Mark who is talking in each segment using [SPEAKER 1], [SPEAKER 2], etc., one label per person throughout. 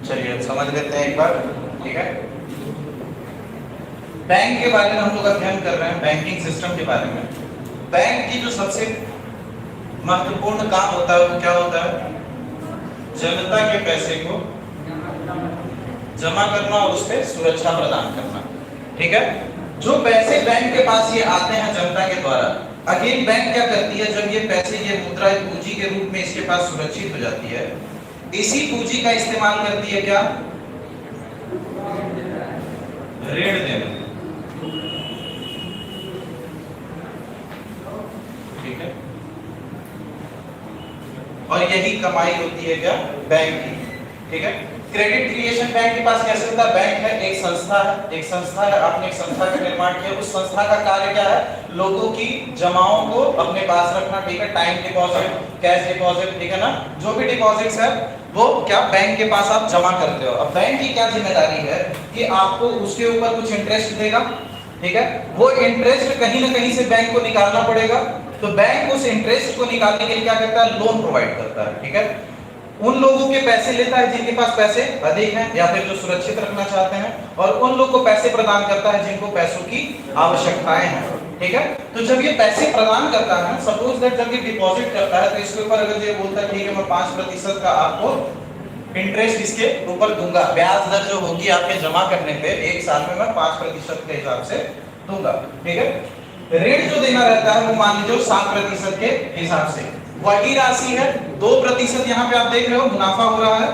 [SPEAKER 1] चलिए समझ लेते हैं एक बार, ठीक है। बैंक के बारे में हम लोग अध्ययन कर रहे हैं, बैंकिंग सिस्टम के बारे में। बैंक की जो सबसे महत्वपूर्ण काम होता है वो क्या होता है? जनता के पैसे को जमा करना और उस पर सुरक्षा प्रदान करना, ठीक है। जो पैसे बैंक के पास ये आते हैं जनता के द्वारा, अगेन बैंक क्या करती है, जब ये पैसे, ये मुद्रा पूंजी के रूप में इसके पास सुरक्षित हो जाती है, इसी पूंजी का इस्तेमाल करती है क्या? ऋण देने, ठीक है। और यही कमाई होती है क्या? बैंक की, ठीक है। क्रेडिट क्रिएशन बैंक के पास कैसे होता है? बैंक है, एक संस्था है, आपने एक संस्था का निर्माण किया, उस संस्था का कार्य क्या है? लोगों की जमाओं को अपने पास रखना, ठीक है। टाइम डिपॉजिट, कैश डिपॉजिट, ठीक है ना, जो भी डिपॉजिट्स है वो क्या बैंक के पास आप जमा करते हो। अब बैंक की क्या जिम्मेदारी है कि आपको उसके ऊपर कुछ इंटरेस्ट देगा, ठीक है। वो इंटरेस्ट कहीं ना कहीं से बैंक को निकालना पड़ेगा, तो बैंक उस इंटरेस्ट को निकालने के लिए क्या करता है? लोन प्रोवाइड करता है, ठीक है। उन लोगों के पैसे लेता है जिनके पास पैसे अधिक हैं या फिर जो सुरक्षित रखना चाहते हैं, और उन लोगों को पैसे प्रदान करता है जिनको पैसों की आवश्यकताएं हैं, ठीक है। तो जब ये पैसे प्रदान करता है, सपोज दैट जब ये डिपॉजिट करता है, तो इसके ऊपर अगर ये बोलता है ठीक है मैं 5% का आपको इंटरेस्ट इसके ऊपर दूंगा, ब्याज दर जो होगी आपके जमा करने पे एक साल में मैं 5% के हिसाब से दूंगा, ठीक है। ऋण जो देना रहता है वो मान लीजिए 7% के हिसाब से, वही राशि है। 2% यहाँ पे आप देख रहे हो मुनाफा हो रहा है,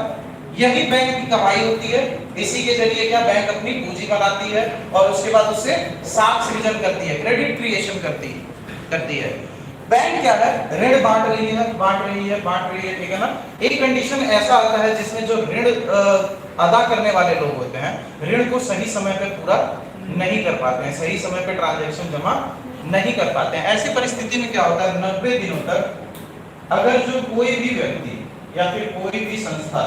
[SPEAKER 1] यही बैंक की कमाई होती है। इसी के जरिए क्या बैंक अपनी पूंजी बनाती है और उसके बाद उससे साख सृजन करती है, क्रेडिट क्रिएशन करती है। बैंक क्या है? ऋण बांट रही है, ठीक है ना। एक कंडीशन ऐसा आता है जिसमें जो ऋण अदा करने वाले लोग होते हैं, ऋण को सही समय पे पूरा नहीं कर पाते हैं, सही समय पे ट्रांजैक्शन जमा नहीं कर पाते हैं। ऐसी परिस्थिति में क्या होता है? 90 दिनों तक अगर जो कोई भी व्यक्ति या फिर कोई भी संस्था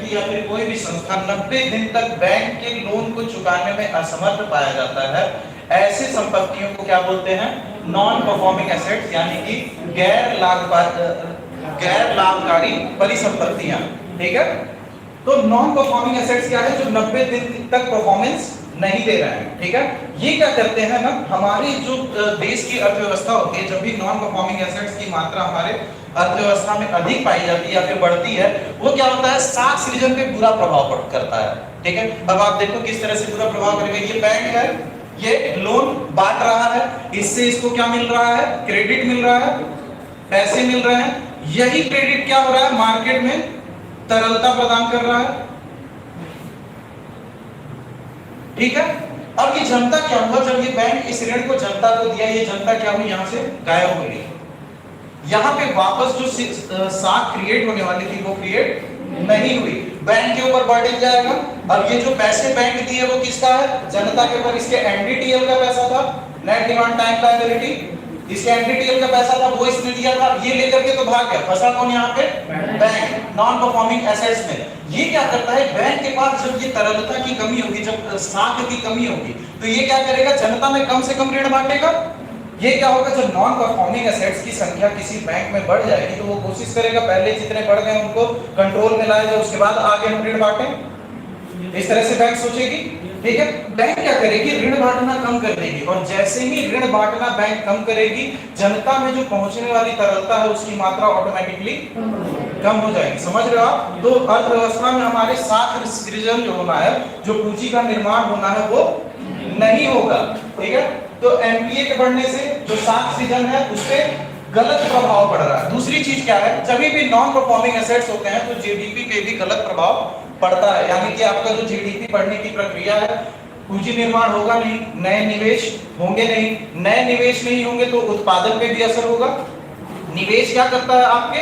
[SPEAKER 1] या फिर कोई भी संस्था 90 दिन तक बैंक के लोन को चुकाने में असमर्थ पाया जाता है, ऐसे संपत्तियों को क्या बोलते हैं? नॉन परफॉर्मिंग एसेट्स, यानी कि गैर लाभकारी परिसंपत्तियां, ठीक है। तो नॉन परफॉर्मिंग एसेट्स क्या है? जो 90 दिन तक परफॉर्मेंस नहीं दे रहे हैं, ठीक है। ये क्या करते हैं ना, हमारी जो देश की अर्थव्यवस्था होती है, जब भी नॉन परफॉर्मिंग एसेट्स की मात्रा हमारे अर्थव्यवस्था में अधिक पाई जाती है या फिर बढ़ती है, वो क्या होता है? साख सृजन पे बुरा प्रभाव करता है, ठीक है। अब आप देखो किस तरह से बुरा प्रभाव करेगा। ये बैंक है, ये लोन बांट रहा है, इससे इसको क्या मिल रहा है? क्रेडिट मिल रहा है, पैसे मिल रहे हैं। यही क्रेडिट क्या हो रहा है? मार्केट में तरलता प्रदान कर रहा है, ठीक है। अब ये जनता क्या हुआ? जब ये बैंक इस ऋण को जनता को दिया, ये जनता क्या हुई? यहां से गायब हो गई। यहाँ पे वापस जो साख क्रिएट होने वाली थी वो क्रिएट नहीं हुई, बैंक के ऊपर बर्डन जाएगा। अब ये जो पैसे बैंक दिए वो किसका है? जनता के ऊपर। इसके एनडीटीएल का पैसा था, नेट डिमांड टाइम लायबिलिटी, इसके एनडीटीएल का पैसा था, वो इसने दिया था, ये लेकर के तो भाग गया। फंसा कौन यहाँ पे? बैंक, नॉन परफॉर्मिंग एसेट्स में। ये क्या करता है? बैंक के पास जब ये तरलता की कमी होगी, जब साख की कमी होगी, तो ये क्या करेगा? जनता में कम से कम ऋण बांटेगा। ये क्या होगा? जब नॉन परफॉर्मिंग एसेट्स की संख्या किसी बैंक में बढ़ जाएगी तो वो कोशिश करेगा पहले जितने बढ़ गए उनको कंट्रोल में लाए, उसके बाद आगे हम ऋण बांटें। इस तरह से बैंक सोचेगी, ठीक है। बैंक क्या करेगी? ऋण बांटना कम कर देगी, और जैसे ही ऋण बांटना बैंक कम करेगी, जनता में जो पहुंचने वाली तरलता है उसकी मात्रा ऑटोमेटिकली कम हो जाएगी। समझ रहे हो आप? तो अर्थव्यवस्था में हमारे साख सृजन जो होना है, जो पूंजी का निर्माण होना है, वो नहीं होगा, ठीक है। तो एनपीए के बढ़ने से जो साख सृजन है उस पे गलत प्रभाव पड़ रहा है। दूसरी चीज क्या है? जब भी नॉन परफॉर्मिंग एसेट्स होते हैं तो जीडीपी पे भी गलत प्रभाव पड़ता है, यानी कि आपका जो जीडीपी बढ़ने की प्रक्रिया है, पूंजी निर्माण होगा नहीं, नए निवेश होंगे नहीं, नए निवेश नहीं होंगे तो उत्पादन पे भी असर होगा। निवेश क्या करता है? आपके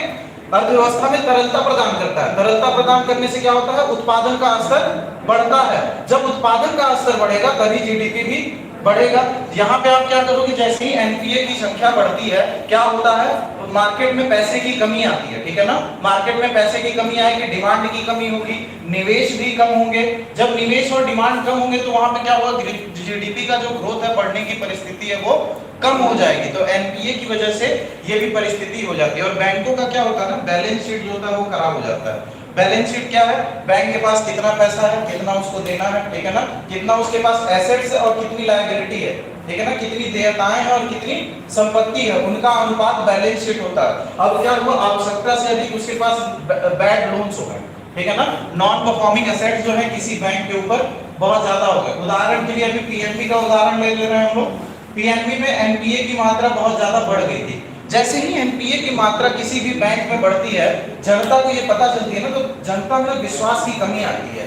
[SPEAKER 1] अर्थव्यवस्था में तरलता प्रदान करता है। तरलता प्रदान करने से क्या होता है? उत्पादन का स्तर बढ़ता है। जब उत्पादन का स्तर बढ़ेगा तभी जीडीपी भी बढ़ेगा। यहाँ पे आप क्या करोगे? जैसे ही एनपीए की संख्या बढ़ती है, क्या होता है? मार्केट में पैसे की कमी आती है, ठीक है ना। मार्केट में पैसे की कमी आएगी, डिमांड की कमी होगी, निवेश भी कम होंगे। जब निवेश और डिमांड कम होंगे तो वहां पे क्या होगा? जीडीपी का जो ग्रोथ है, बढ़ने की परिस्थिति है, वो कम हो जाएगी। तो एनपीए एनपीए की वजह से ये भी परिस्थिति हो जाती है। और बैंकों का क्या होता है ना, बैलेंस शीट जो होता है वो खराब हो जाता है। बैलेंस शीट क्या है, बैंक के पास कितना पैसा है, कितना उसको देना है, ठीक है ना, कितना उसके पास एसेट्स है और कितनी लायबिलिटी है, ठीक है ना, कितनी देयताएं हैं और कितनी संपत्ति है, उनका अनुपात बैलेंस शीट होता है। अब क्या हुआ, आवश्यकता से अधिक उसके पास बैड लोन्स हो गए, ठीक है ना, नॉन परफॉर्मिंग एसेट्स जो है किसी बैंक के ऊपर बहुत ज्यादा हो गए। उदाहरण के लिए अभी पीएनबी का उदाहरण ले रहे हैं हम लोग। पीएनबी में एनपीए की मात्रा बहुत ज्यादा बढ़ गई थी। जैसे ही एनपीए की मात्रा किसी भी बैंक में बढ़ती है, जनता को ये पता चलती है ना, तो जनता में विश्वास की कमी आती है।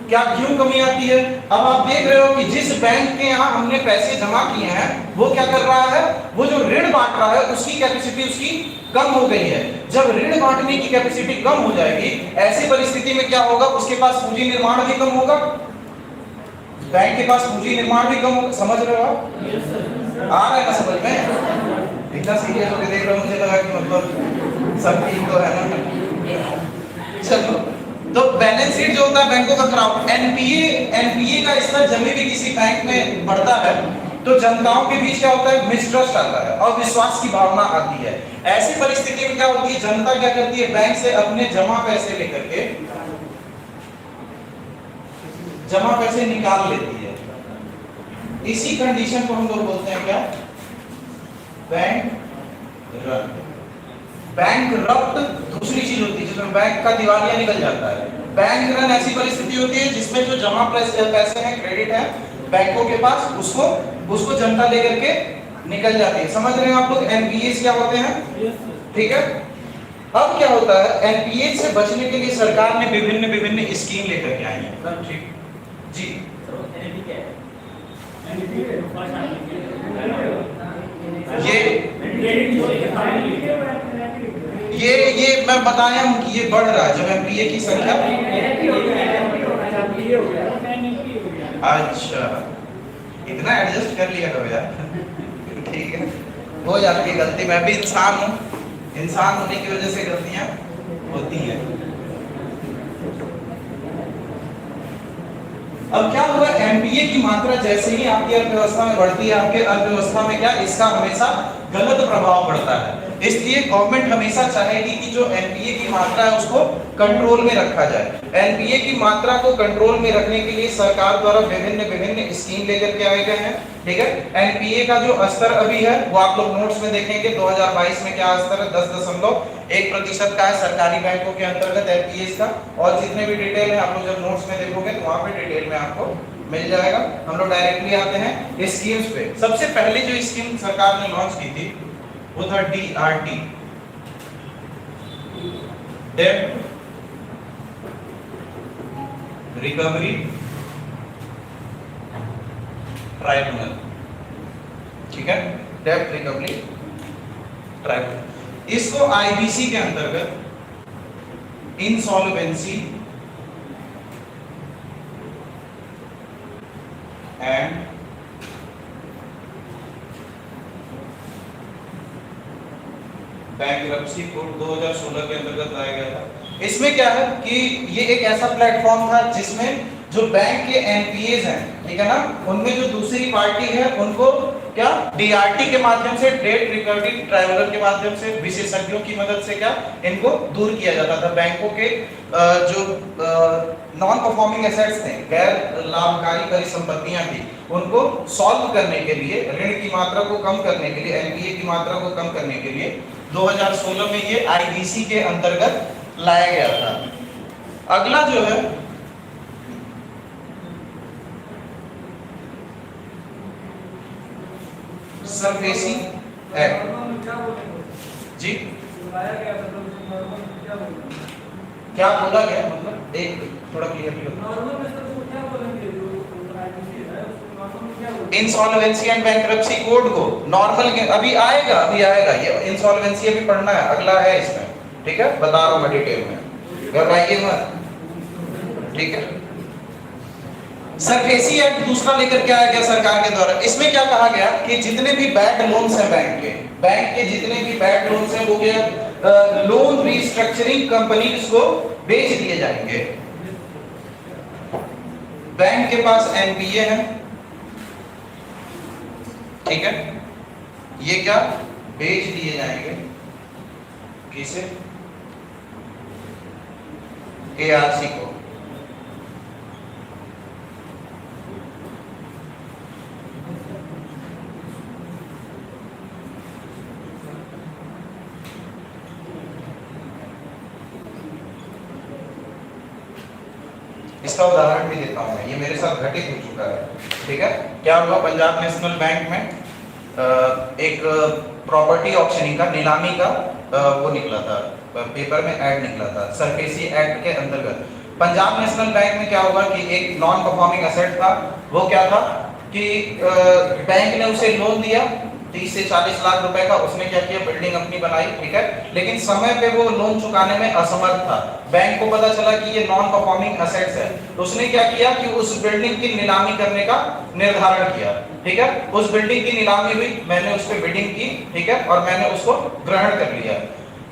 [SPEAKER 1] क्या क्यों कमी आती है? अब आप देख रहे हो कि जिस बैंक के यहाँ हमने पैसे जमा किए हैं वो क्या कर रहा है, वो जो ऋण बांट रहा है उसकी कैपेसिटी उसकी कम हो गई है। जब ऋण बांटने की कैपेसिटी कम हो जाएगी, ऐसी परिस्थिति में क्या होगा, उसके पास पूंजी निर्माण भी कम होगा, बैंक के पास पूंजी निर्माण भी कम होगा। समझ रहे हो आप? आ रहा है ना समझ में? इतना सीरियस होकर देख रहे हो, मुझे लगा कि मतलब सब ठीक तो है ना। चलो, तो बैलेंस शीट जो होता है बैंकों का खराब, एनपीए का स्तर जब भी किसी बैंक में बढ़ता है तो जनताओं के बीच क्या होता है, मिसट्रस्ट आता है और विश्वास की भावना आती है। ऐसी परिस्थिति में क्या होती है, जनता क्या करती है, बैंक से अपने जमा पैसे लेकर के जमा पैसे निकाल लेती है। इसी कंडीशन को हम लोग बोलते हैं क्या, बैंक रन। बैंक रप्ट दूसरी चीज होती है जिसमें बैंक का दिवालिया निकल जाता है। बैंक रन ऐसी परिस्थिति होती है जिसमें जो जमा पैसे हैं, क्रेडिट है बैंकों के पास, उसको जनता लेकर के निकल जाती है। समझ रहे हैं आप लोग एनपीए क्या होते हैं? ठीक है। अब क्या होता है, एनपीए से बचने के लिए सरकार ने विभिन्न स्कीम लेकर के आई है। ठीक जी, ये मैं बताया हूं कि ये बढ़ रहा है जब एमपीए की संख्या। अच्छा, इतना एडजस्ट कर लिया करो यार। ठीक है, हो जाती है गलती, मैं भी इंसान हूं, इंसान होने की वजह से गलतियां होती हैं। अब क्या हुआ, एमपीए की मात्रा जैसे ही आपकी अर्थव्यवस्था में बढ़ती है, आपके अर्थव्यवस्था में क्या, इसका हमेशा गलत प्रभाव पड़ता है। इसलिए गवर्नमेंट हमेशा चाहेगी कि जो एनपीए की मात्रा है उसको कंट्रोल में रखा जाए। एनपीए की मात्रा को कंट्रोल में रखने के लिए सरकार द्वारा विभिन्न स्कीम लेकर के आए गए हैं। ठीक है, एनपीए का जो स्तर अभी है वो आप लोग नोट्स में देखेंगे 2022 में क्या स्तर है, 10.1% का है सरकारी बैंकों के अंतर्गत एनपीए का। और जितने भी डिटेल है आप लोग जब नोट्स में देखोगे तो वहां पे डिटेल में आपको मिल जाएगा। हम लोग डायरेक्टली आते हैं स्कीम्स पे। सबसे पहले जो स्कीम सरकार ने लॉन्च की थी वो था डीआरटी, डेब्ट रिकवरी ट्राइब्यूनल। ठीक है, डेब्ट रिकवरी ट्राइब्यूनल। इसको आईबीसी के अंतर्गत इंसॉल्वेंसी एंड बैंक्रप्सी कोड 2016 के अंतर्गत लाया गया था। इसमें क्या है कि ये एक ऐसा प्लेटफॉर्म था जिसमें जो बैंक के एनपीएस हैं, ठीक है ना, उनमें जो दूसरी पार्टी है उनको क्या डीआरटी के माध्यम से, डेट रिकवरी ट्राइब्यूनल के माध्यम से, विशेषज्ञों की मदद से क्या इनको दूर किया जाता था। बैंकों के जो नॉन परफॉर्मिंग एसेट्स थे, गैर लाभकारी परिसंपत्तियां थी, उनको सॉल्व करने के लिए, ऋण की मात्रा को कम करने के लिए, एनपीए की मात्रा को कम करने के लिए 2016 में ये आईबीसी के अंतर्गत लाया गया था। अगला जो है सरफेसी एक्ट। जी क्या बोला गया, मतलब एक थोड़ा clearly insolvency and bankruptcy code को नॉर्मल के अभी आएगा ये इंसॉल्वेंसी अभी पढ़ना है, अगला है इसमें। ठीक है, बता रहा हूं मैं डिटेल में, घबराइए मत। ठीक है, सरफेसी एक्ट दूसरा लेकर के आया गया सरकार के द्वारा। इसमें क्या कहा गया कि जितने भी बैड लोन्स हैं बैंक के जितने भी बैड लोन्स हैं वो क्या लोन रीस्ट्रक्चरिंग कंपनीज को बेच दिए जाएंगे। बैंक के पास एनपीए है, ठीक है, ये क्या बेच दिए जाएंगे किसे? एआरसी को। इसका उदाहरण भी देता हूं मैं, ये मेरे साथ घटित हो चुका है। ठीक है, क्या हुआ, पंजाब नेशनल बैंक में एक प्रॉपर्टी ऑक्शनिंग का, नीलामी का वो निकला था, पेपर में ऐड निकला था सरफेसी एक्ट के अंतर्गत। पंजाब नेशनल बैंक में क्या होगा कि एक नॉन परफॉर्मिंग एसेट था। वो क्या था कि बैंक ने उसे लोन दिया 30 से 40 लाख रुपए का। उसने क्या किया, बिल्डिंग अपनी बनाई, ठीक है, लेकिन समय पे वो लोन चुकाने में असमर्थ था। बैंक को पता चला कि ये नॉन परफॉर्मिंग एसेट्स है, तो उसने क्या किया कि उस बिल्डिंग की नीलामी करने का निर्धारण किया। ठीक है, उस बिल्डिंग की नीलामी हुई, मैंने उस पर बिडिंग की, ठीक है, और मैंने उसको ग्रहण कर लिया।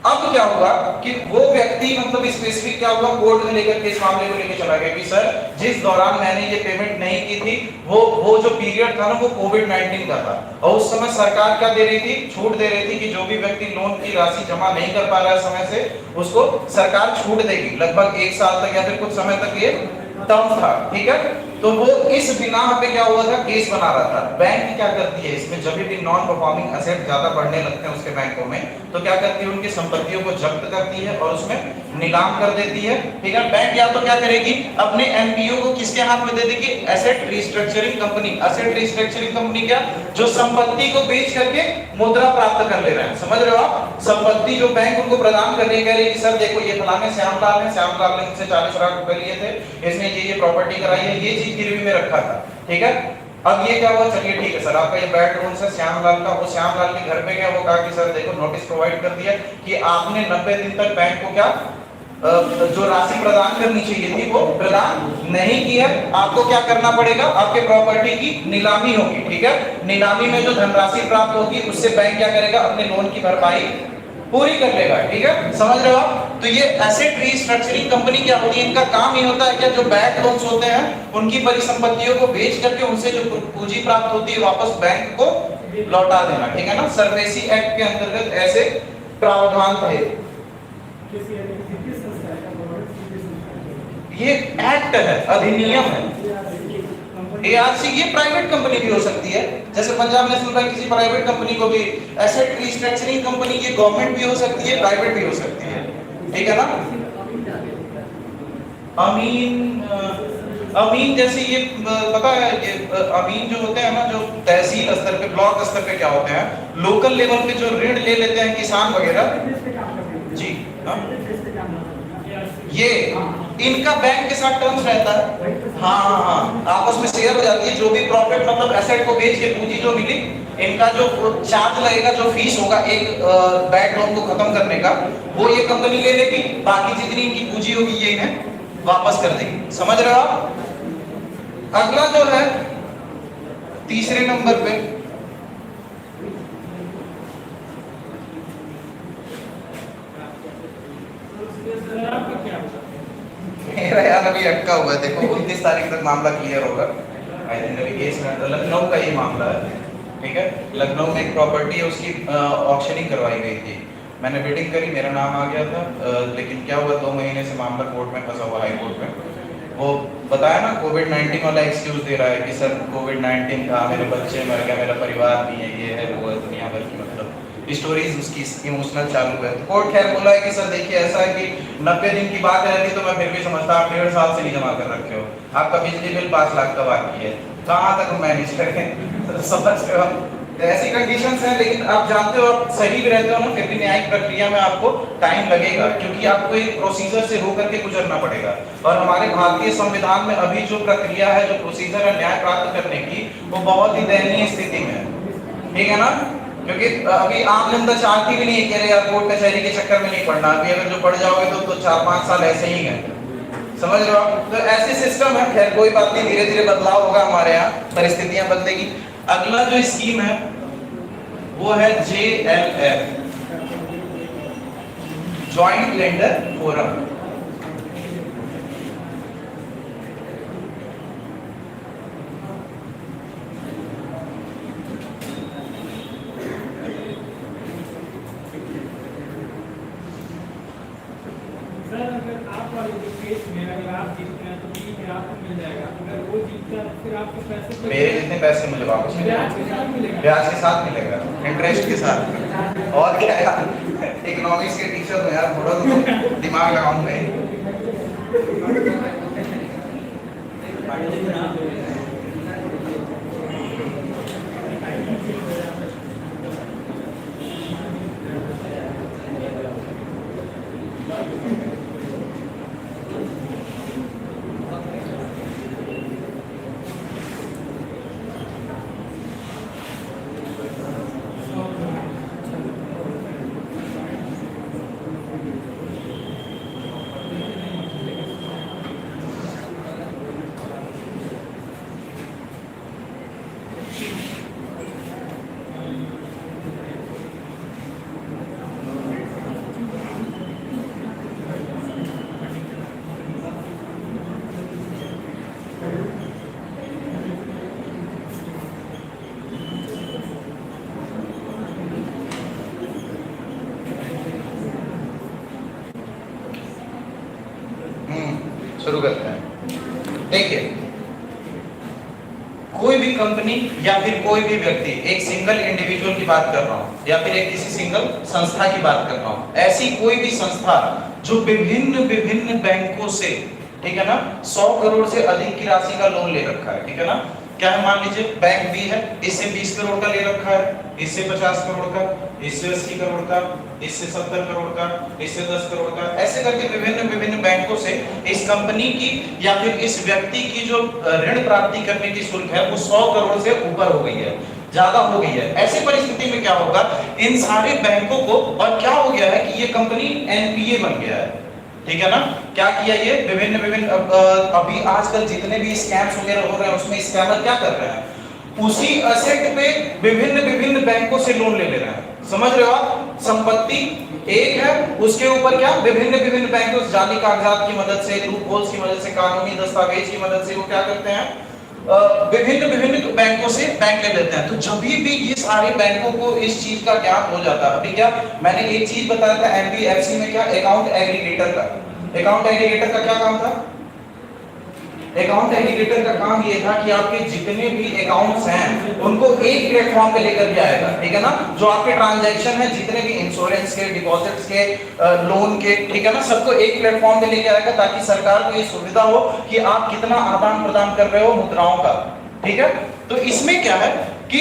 [SPEAKER 1] अब क्या हुआ कि वो व्यक्ति मतलब स्पेसिफिक क्या हुआ, कोर्ट में लेकर के इस मामले को लेकर चला गया कि सर जिस दौरान मैंने ये पेमेंट नहीं की थी वो जो पीरियड था ना वो कोविड-19 का था, और उस समय सरकार क्या दे रही थी, छूट दे रही थी कि जो भी व्यक्ति लोन की राशि जमा नहीं कर पा रहा है समय से, उसको सरकार छूट देगी लगभग 1 साल तक या फिर कुछ समय तक ये टर्म था। ठीक है, तो वो इस बिना पे क्या हुआ था, केस बना रहा था। बैंक क्या करती है इसमें, जब भी नॉन परफॉर्मिंग एसेट ज्यादा बढ़ने लगते हैं उसके बैंकों में, तो क्या करती है, उनकी संपत्तियों को जब्त करती है और उसमें नीलाम कर देती है। ठीक है, बैंक या तो क्या करेगी, अपने एमपीओ को किसके हाथ में दे देगी, asset restructuring company. Asset restructuring company क्या, जो संपत्ति को बेच करके मुद्रा प्राप्त कर ले रहे हैं, समझ रहे हो आप, संपत्ति जो बैंक उनको प्रदान कर रही है, कह रही है कि सर देखो ये फलाने श्यामलाल है, श्यामलाल ने मुझसे 40 लाख रुपए लिए थे, इसने ये प्रॉपर्टी कराई है, ये चीज गिरवी में रखा था। ठीक है, अब ये क्या हुआ, चलिए ठीक है सर आपका ये बैड लोन है श्यामलाल का, वो श्यामलाल के घर पे गया, वो कहा कि सर देखो नोटिस प्रोवाइड कर दिया कि आपने 90 दिन तक बैंक को क्या जो राशि प्रदान करनी चाहिए थी वो प्रदान नहीं की है, आपको क्या करना पड़ेगा, आपके प्रॉपर्टी की नीलामी होगी। ठीक है, नीलामी में जो धनराशि प्राप्त होगी उससे बैंक क्या करेगा, अपने लोन की भरपाई पूरी कर लेगा। ठीक है, समझ रहे हो आप। तो ये एसेट रीस्ट्रक्चरिंग कंपनी क्या होती है, इनका काम ये होता है कि जो बैड लोन्स होते हैं उनकी परिसंपत्तियों को बेच करके उनसे जो पूंजी प्राप्त होती है वापस बैंक को लौटा देना। ठीक है ना, सरफेसी एक्ट के अंतर्गत ऐसे प्रावधान थे। ये एक्ट है, अधिनियम है। एआरसी ये प्राइवेट कंपनी भी हो सकती है, जैसे पंजाब नेशनल बैंक किसी प्राइवेट कंपनी को भी, एसेट रिस्ट्रक्चरिंग कंपनी ये गवर्नमेंट भी हो सकती है, प्राइवेट भी हो सकती है। ठीक है ना, अमीन जैसे ये पता है, ये अमीन जो होते हैं ना, जो तहसील स्तर पे, ब्लॉक स्तर पे क्या होते हैं, लोकल लेवल पे जो ऋण ले लेते हैं किसान वगैरह जी, ये इनका बैंक के साथ टर्म्स रहता है। हाँ, आपस में शेयर हो जाती है, जो भी प्रॉफिट मतलब एसेट को बेच के पूंजी जो मिली, इनका जो चार्ज लगेगा, जो फीस होगा एक बैड लोन को खत्म करने का, वो ये कंपनी ले लेगी, बाकी जितनी इनकी पूंजी होगी ये इन्हें वापस कर देगी। समझ रहे हो आप। अगला जो है तीसरे नंबर पे, मेरा यार अभी अटका हुआ है, देखो 29 तारीख तक मामला क्लियर होगा। आई थिंक अभी केस में लखनऊ का ये मामला है। ठीक है, लखनऊ में एक प्रॉपर्टी है, उसकी ऑक्शनिंग करवाई गई थी, मैंने बिडिंग करी, मेरा नाम आ गया था, लेकिन क्या हुआ 2 महीने से मामला कोर्ट में फंसा हुआ, हाई कोर्ट में। वो बताया ना कोविड-19 वाला एक्सक्यूज दे रहा है कि सर कोविड-19 था, मेरे बच्चे मर गए, मेरा परिवार नहीं है, ये है वो है, दुनिया भर की मतलब स्टोरीज उसकी इमोशनल चालू है। कोर्ट खैर बोला है कि सर देखिए ऐसा है कि 90 दिन की बात रहती तो मैं फिर भी समझता, आप 1.5 साल से नहीं जमा कर रखे हो, आपका बिजली बिल 5 लाख का बाकी है, कहाँ तक हम मैनेज करें। समझ रहे हो, ऐसी कंडीशंस हैं, लेकिन आप जानते हो आप सही भी रहते हो ना, फिर भी न्यायिक प्रक्रिया में आपको टाइम लगेगा, क्योंकि आपको एक प्रोसीजर से होकर के गुजरना पड़ेगा। और हमारे भारतीय संविधान में अभी जो प्रक्रिया है, जो प्रोसीजर है न्याय प्राप्त करने की, वो बहुत ही दयनीय स्थिति में है। ठीक है ना, क्योंकि अभी आम जनता चाहती भी नहीं है कि यार कोर्ट कचहरी के चक्कर में नहीं पड़ना, अभी अगर जो पड़ जाओगे तो 4-5 साल ऐसे ही है। समझ रहे हो आप, तो ऐसे सिस्टम है। खैर कोई बात नहीं, धीरे धीरे बदलाव होगा हमारे यहाँ, परिस्थितियां बदलेगी। अगला जो स्कीम है वो है JLF, joint lender forum.
[SPEAKER 2] Sir अगर आप वाले जो केस में अगर आप जीतते हैं तो ठीक है आपको मिल जाएगा, अगर वो जीतता है फिर आपके पैसे
[SPEAKER 1] मेरे जितने पैसे मुझे वापस
[SPEAKER 2] ब्याज के साथ मिलेगा,
[SPEAKER 1] ब्याज के साथ मिलेगा, इंटरेस्ट के साथ। और क्या यार, इकोनॉमिक्स के टीचर हो यार, थोड़ा तो दिमाग लगाऊंगे। शुरू करते हैं। देखिए, कोई भी कंपनी या फिर कोई भी व्यक्ति, एक सिंगल इंडिविजुअल की बात कर रहा हूं या फिर एक किसी सिंगल संस्था की बात कर रहा हूं, ऐसी कोई भी संस्था जो विभिन्न विभिन्न बैंकों से, ठीक है ना, 100 करोड़ से अधिक की राशि का लोन ले रखा है, ठीक है ना। क्या है, मान लीजिए बैंक बी है, इससे 20 करोड़ का ले रखा है, इससे 50 करोड़ का, इससे 80 करोड़ का, इससे 70 करोड़ का, इससे 10 करोड़ का, ऐसे करके विभिन्न विभिन्न बैंकों से इस कंपनी की या फिर इस व्यक्ति की जो ऋण प्राप्ति करने की शुल्क है वो 100 करोड़ से ऊपर हो गई है, ज्यादा हो गई है। ऐसी परिस्थिति में क्या होगा, इन सारे बैंकों को, और क्या हो गया है कि ये कंपनी एनपीए बन गया है, ठीक है ना। क्या किया ये, विभिन्न विभिन्न अभी आजकल जितने भी स्कैम्स वगैरह हो रहे हैं उसमें स्कैमर क्या कर रहे हैं, उसी एसेट पे विभिन्न विभिन्न बैंकों से लोन ले ले रहे हैं। समझ रहे हो आप, संपत्ति एक है, उसके ऊपर क्या विभिन्न विभिन्न बैंकों से जाली कागजात की मदद से, लूप होल्स की मदद से, कानूनी दस्तावेज की मदद से वो क्या करते हैं, विभिन्न विभिन्न बैंकों से बैंक ले लेते हैं। तो जब भी ये सारे बैंकों को इस चीज का ज्ञान हो जाता है, अभी क्या मैंने एक चीज बताया था एनबीएफसी में, क्या अकाउंट एग्रीगेटर का, अकाउंट एग्रीगेटर का क्या काम था, अकाउंट एग्रीगेटर का काम ये था कि आपके जितने भी अकाउंट्स हैं उनको एक प्लेटफॉर्म पे लेकर के आएगा, ठीक है ना। जो आपके ट्रांजैक्शन है, जितने भी इंश्योरेंस के, डिपॉजिट्स के, लोन के, ठीक है ना, सबको एक प्लेटफॉर्म पे लेकर आएगा ताकि सरकार को ये सुविधा हो कि आप कितना आदान प्रदान कर रहे हो मुद्राओं का, ठीक है। तो इसमें क्या है कि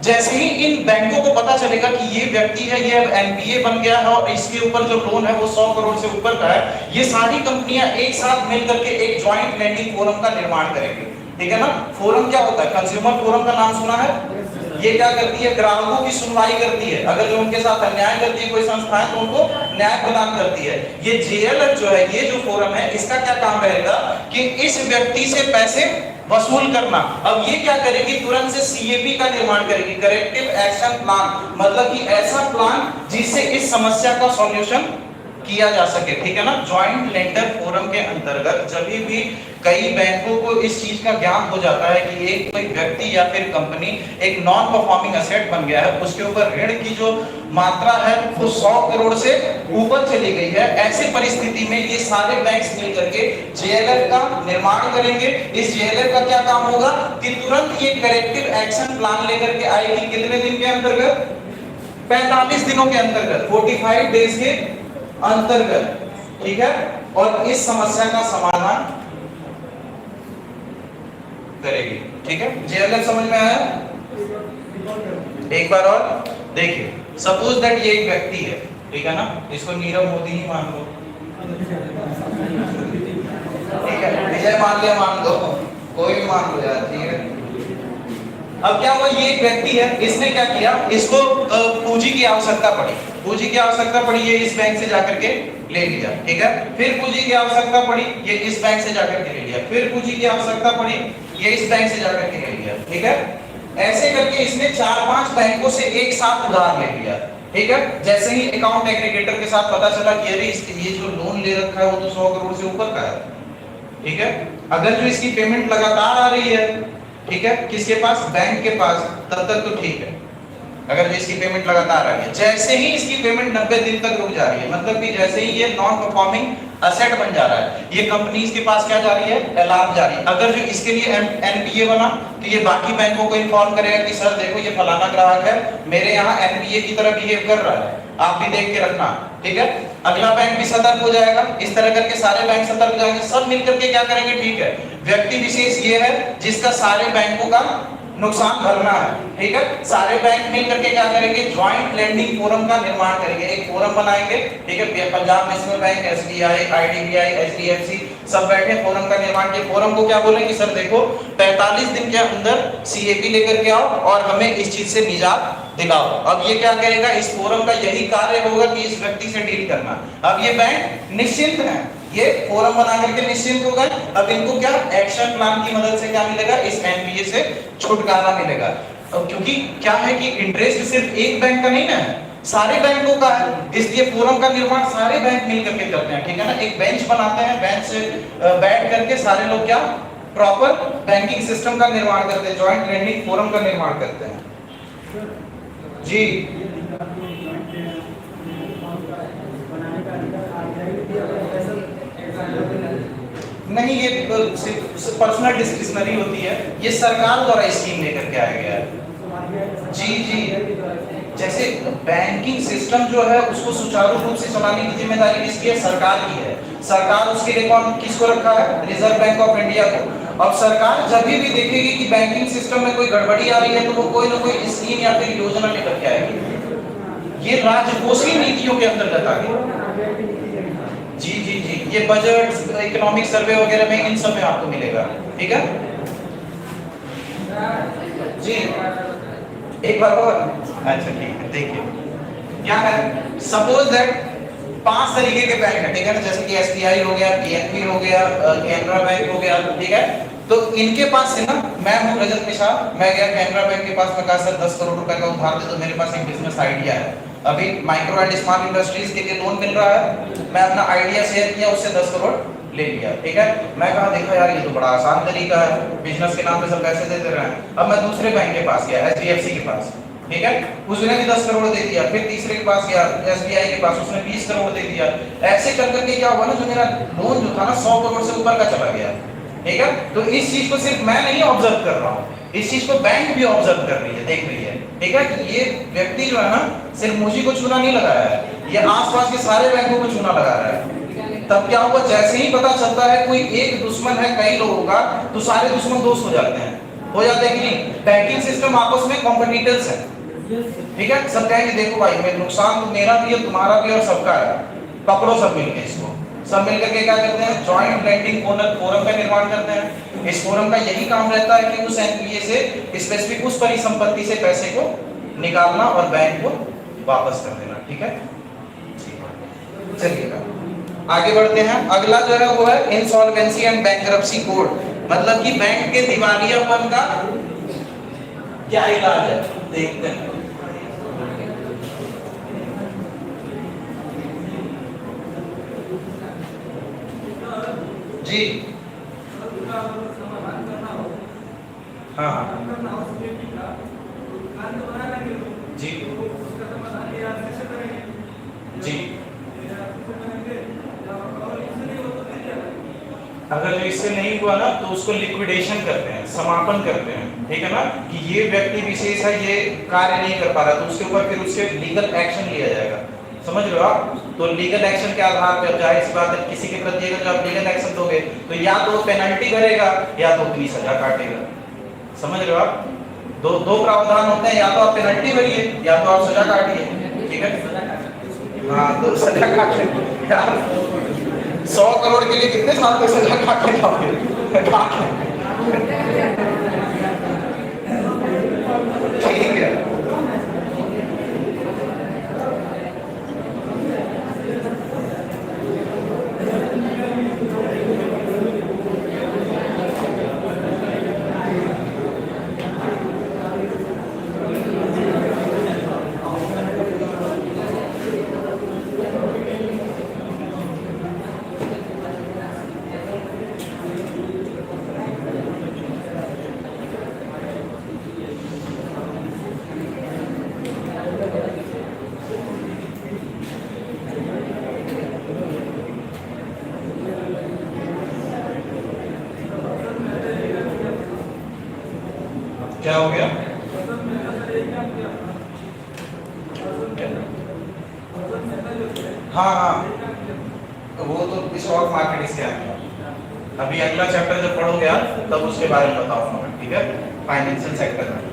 [SPEAKER 1] जैसे ही इन बैंकों को पता चलेगा कि ये व्यक्ति है, ये अब एनपीए बन गया है और इसके ऊपर जो लोन है वो 100 करोड़ से ऊपर का है, ये सारी कंपनियां एक साथ मिलकर के एक ज्वाइंट लैंडिंग फोरम का निर्माण करेंगे, ठीक है ना। फोरम क्या होता है, कंज्यूमर फोरम का नाम सुना है। ये क्या करती है, ग्राहकों की सुनवाई करती है, अगर जो उनके साथ अन्याय करती है कोई संस्था है तो उनको न्याय प्रदान करती है। ये जेएलएफ जो है, ये जो फोरम है, इसका क्या काम रहेगा कि इस व्यक्ति से पैसे वसूल करना। अब ये क्या करेगी, तुरंत से सीएपी का निर्माण करेगी, करेक्टिव एक्शन प्लान, मतलब कि ऐसा प्लान जिससे इस समस्या का सॉल्यूशन किया जा सके, ठीक है ना। ज्वाइंट लेंडर फोरम के अंतर्गत जब भी कई बैंकों को इस चीज का ज्ञान हो जाता है कि एक कोई व्यक्ति या फिर कंपनी एक नॉन परफॉर्मिंग एसेट बन गया है, उसके ऊपर ऋण की जो मात्रा है वो 100 करोड़ से ऊपर चली गई है, ऐसे परिस्थिति में ये सारे बैंक्स मिलकर के जेएलएफ का निर्माण करेंगे। इस जेएलएफ का क्या काम होगा कि तुरंत ये करेक्टिव एक्शन प्लान लेकर के आएगी, कितने दिन के अंतर्गत, 45 दिनों के अंतर्गत, 45 डेज के अंतर्गत, ठीक है। और इस समस्या का समाधान करेगी, ठीक है। जेएलएफ समझ में आया। एक बार और देखिए, सपोज दैट ये एक व्यक्ति है, ठीक है ना, इसको नीरव मोदी ही मान लो, ठीक है, विजय मान लिया, मान लो, कोई भी मान लो यार, ठीक है। अब क्या हुआ, ये एक व्यक्ति है, इसने क्या किया, इसको पूंजी की आवश्यकता पड़ी, पूंजी की आवश्यकता पड़ी, ये इस बैंक से जाकर के ले लिया, ठीक है। फिर पूंजी की आवश्यकता पड़ी, ये इस बैंक से जाकर के ले लिया, फिर पूंजी की आवश्यकता पड़ी, ये इस बैंक से जाकर के ले लिया, ठीक है। ऐसे करके इसने 4-5 बैंकों से एक साथ उधार ले लिया, ठीक है। जैसे ही अकाउंट एग्रीगेटर के साथ पता चला कि अरे ये जो लोन ले रखा है वो तो 100 करोड़ से ऊपर का है, ठीक है। अगर जो इसकी पेमेंट लगातार आ रही है, ठीक है, किसके पास, बैंक के पास, तब तक तो ठीक है। अगर जो इसकी पेमेंट लगातार आ रही है, जैसे ही इसकी पेमेंट 90 दिन तक रुक जा रही है, मतलब कि जैसे ही ये नॉन परफॉर्मिंग असेट बन जा रहा है, ये कंपनीज के पास क्या जा रही है, अलार्म जा रही है। अगर जो इसके लिए एनपीए बना तो ये बाकी बैंकों को इन्फॉर्म करेगा कि सर देखो ये फलाना ग्राहक है, मेरे यहाँ एनपीए की तरह बिहेव कर रहा है, आप भी देख के रखना, ठीक है। अगला बैंक भी सतर्क हो जाएगा, इस तरह करके सारे बैंक सतर्क हो जाएंगे, सब मिलकर के क्या करेंगे, ठीक है। व्यक्ति विशेष ये है जिसका सारे बैंकों का नुकसान भरना है, ठीक है। सारे बैंक मिल करके क्या करेंगे, ज्वाइंट लेंडिंग फोरम का निर्माण करेंगे, एक फोरम बनाएंगे, ठीक है। Punjab national bank, SBI, IDBI, HDFC सब बैठे फोरम का निर्माण किए। फोरम को क्या बोलेंगे, सर देखो 45 दिन के अंदर सीएपी लेकर के आओ और हमें इस चीज से निजात दिलाओ। अब ये क्या करेगा, इस फोरम का यही कार्य होगा कि इस व्यक्ति से डील करना। अब ये बैंक निश्चिंत है, ये फोरम बना करके निश्चिंत हो गए। अब इनको क्या एक्शन प्लान की मदद से क्या मिलेगा, इस एनपीए से छुटकारा मिलेगा। क्योंकि क्या है कि इंटरेस्ट सिर्फ एक बैंक का नहीं ना है, सारे बैंकों का है, इसलिए फोरम का निर्माण सारे बैंक मिल करके करते हैं, ठीक है ना। एक बेंच बनाते हैं, बेंच से बैठ करके सारे लोग क्या प्रॉपर बैंकिंग सिस्टम का निर्माण करते हैं, ज्वाइंट लेंडिंग फोरम का निर्माण करते हैं। जी नहीं, ये पर्सनल डिस्क्रिशनरी होती है, ये सरकार द्वारा स्कीम लेकर के आया गया है। जी जी, जैसे बैंकिंग सिस्टम जो है उसको सुचारू रूप से चलाने की जिम्मेदारी किसकी है, सरकार की है। सरकार उसके लिए कौन किसको रखा है, रिजर्व बैंक ऑफ इंडिया को। अब सरकार जब भी देखेगी कि बैंकिंग सिस्टम में कोई गड़बड़ी आ रही है तो वो कोई ना कोई स्कीम या फिर योजना लेकर के आएगी। ये राजकोषीय नीतियों के अंतर्गत आ गई। जी जी जी, ये बजट, इकोनॉमिक सर्वे वगैरह में इन सब में आपको मिलेगा, ठीक है जी। एक बार और, अच्छा ठीक है, देखिए क्या है, सपोज दैट 5 तरीके के बैंक है, ठीक है ना, जैसे कि एसबीआई हो गया, पीएनबी हो गया, कैनरा बैंक हो गया, ठीक है। तो इनके पास से ना, मैं हूं रजत मिश्रा, मैं गया कैनरा बैंक के पास, मैं कहा सर 10 करोड़ रुपए का उधार दे दो, मेरे पास एक बिजनेस आइडिया है, अभी माइक्रो एंड स्मॉल इंडस्ट्रीज के लिए लोन मिल रहा है, मैं अपना आइडिया शेयर किया, उससे 10 करोड़ ले लिया, ठीक है। मैं कहा देखो यार ये तो बड़ा आसान तरीका है, बिजनेस के नाम पे सब पैसे देते रहे हैं। अब मैं दूसरे बैंक के पास गया, एचडीएफसी के पास, ठीक है, उसने भी 10 करोड़ दे दिया, फिर तीसरे के पास गया, एसबीआई के पास, उसने 20 करोड़ दे दिया। ऐसे कर करके क्या हुआ ना, जो मेरा लोन जो था ना 100 करोड़ से ऊपर का चला गया, ठीक है। तो इस चीज को सिर्फ मैं नहीं ऑब्जर्व कर रहा हूँ, इस चीज को बैंक भी ऑब्जर्व कर रही है, देख रही है, ठीक है। कि ये व्यक्ति जो है ना सिर्फ मुझे को चूना नहीं लगाया है, ये आसपास के सारे बैंकों को चूना लगा रहा है। तब क्या हुआ, जैसे ही पता चलता है कोई एक दुश्मन है कई लोगों का, तो सारे दुश्मन दोस्त हो जाते हैं, हो जाते हैं कि नहीं। बैंकिंग सिस्टम आपस में कॉम्पिटिटर्स है, ठीक है। सब कहेंगे देखो भाई मैं नुकसान तो मेरा भी है, तुम्हारा भी और सबका है, पकड़ो सब मिलके इसको। सब मिलकर के क्या करते हैं, जॉइंट लेंडिंग फोरम का निर्माण करते हैं। इस फोरम का यही काम रहता है कि उस एनपीए से स्पेसिफिक उस परिसंपत्ति से पैसे को निकालना और बैंक को वापस कर देना, ठीक है। चलिए आगे बढ़ते हैं। अगला जो है वो है इंसॉल्वेंसी एंड बैंकरप्सी कोड, मतलब कि बैंक के दिवालियापन का क्या इलाज है, देखते हैं। जी हाँ जी जी, अगर जो इससे नहीं हुआ ना तो उसको लिक्विडेशन करते हैं, समापन करते हैं, ठीक है ना। कि ये व्यक्ति विशेष है, ये कार्य नहीं कर पा रहा, तो उसके ऊपर फिर उससे लीगल एक्शन लिया जाएगा, समझ रहे हो आप। तो लीगल एक्शन के आधार पर जाहिर सी बात है किसी के प्रति अगर आप लीगल एक्शन दोगे तो या तो पेनल्टी भरेगा या तो उतनी सजा काटेगा, समझ रहे हो आप। दो प्रावधान होते हैं, या तो आप पेनल्टी भरिए या तो आप सजा काटिए, ठीक है। हाँ तो सजा काट यार, 100 करोड़ के लिए कितने साल तक सजा काटे जाओगे, ठीक है। क्या हो गया? हाँ हाँ, वो तो स्टॉक मार्केट इसके आएगा। अभी अगला चैप्टर जब पढ़ोगे आप तब उसके बारे में बताऊंगा मैं, ठीक है, फाइनेंशियल सेक्टर में।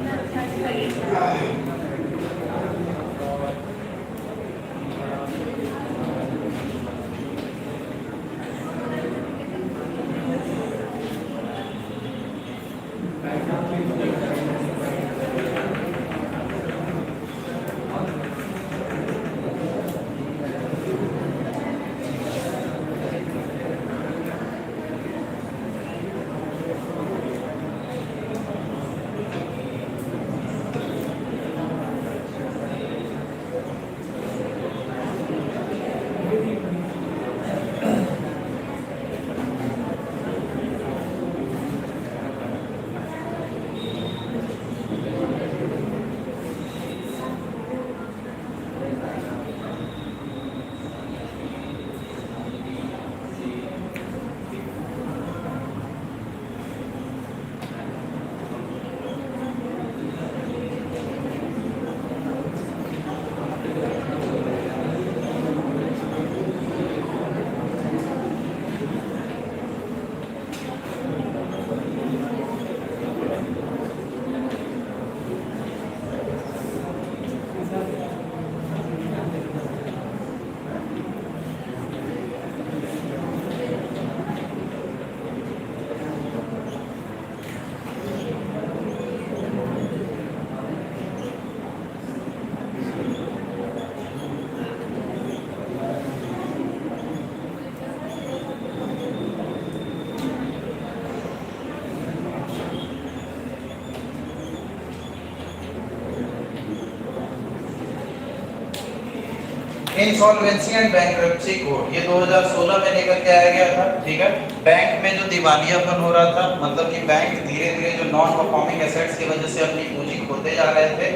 [SPEAKER 1] इंसॉल्वेंसी एंड बैंकरप्सी कोड ये 2016 में लेकर के आया गया था, ठीक है। बैंक में जो दिवालियापन हो रहा था, मतलब कि बैंक धीरे धीरे जो नॉन परफॉर्मिंग एसेट्स की वजह से अपनी पूंजी खोते जा रहे थे,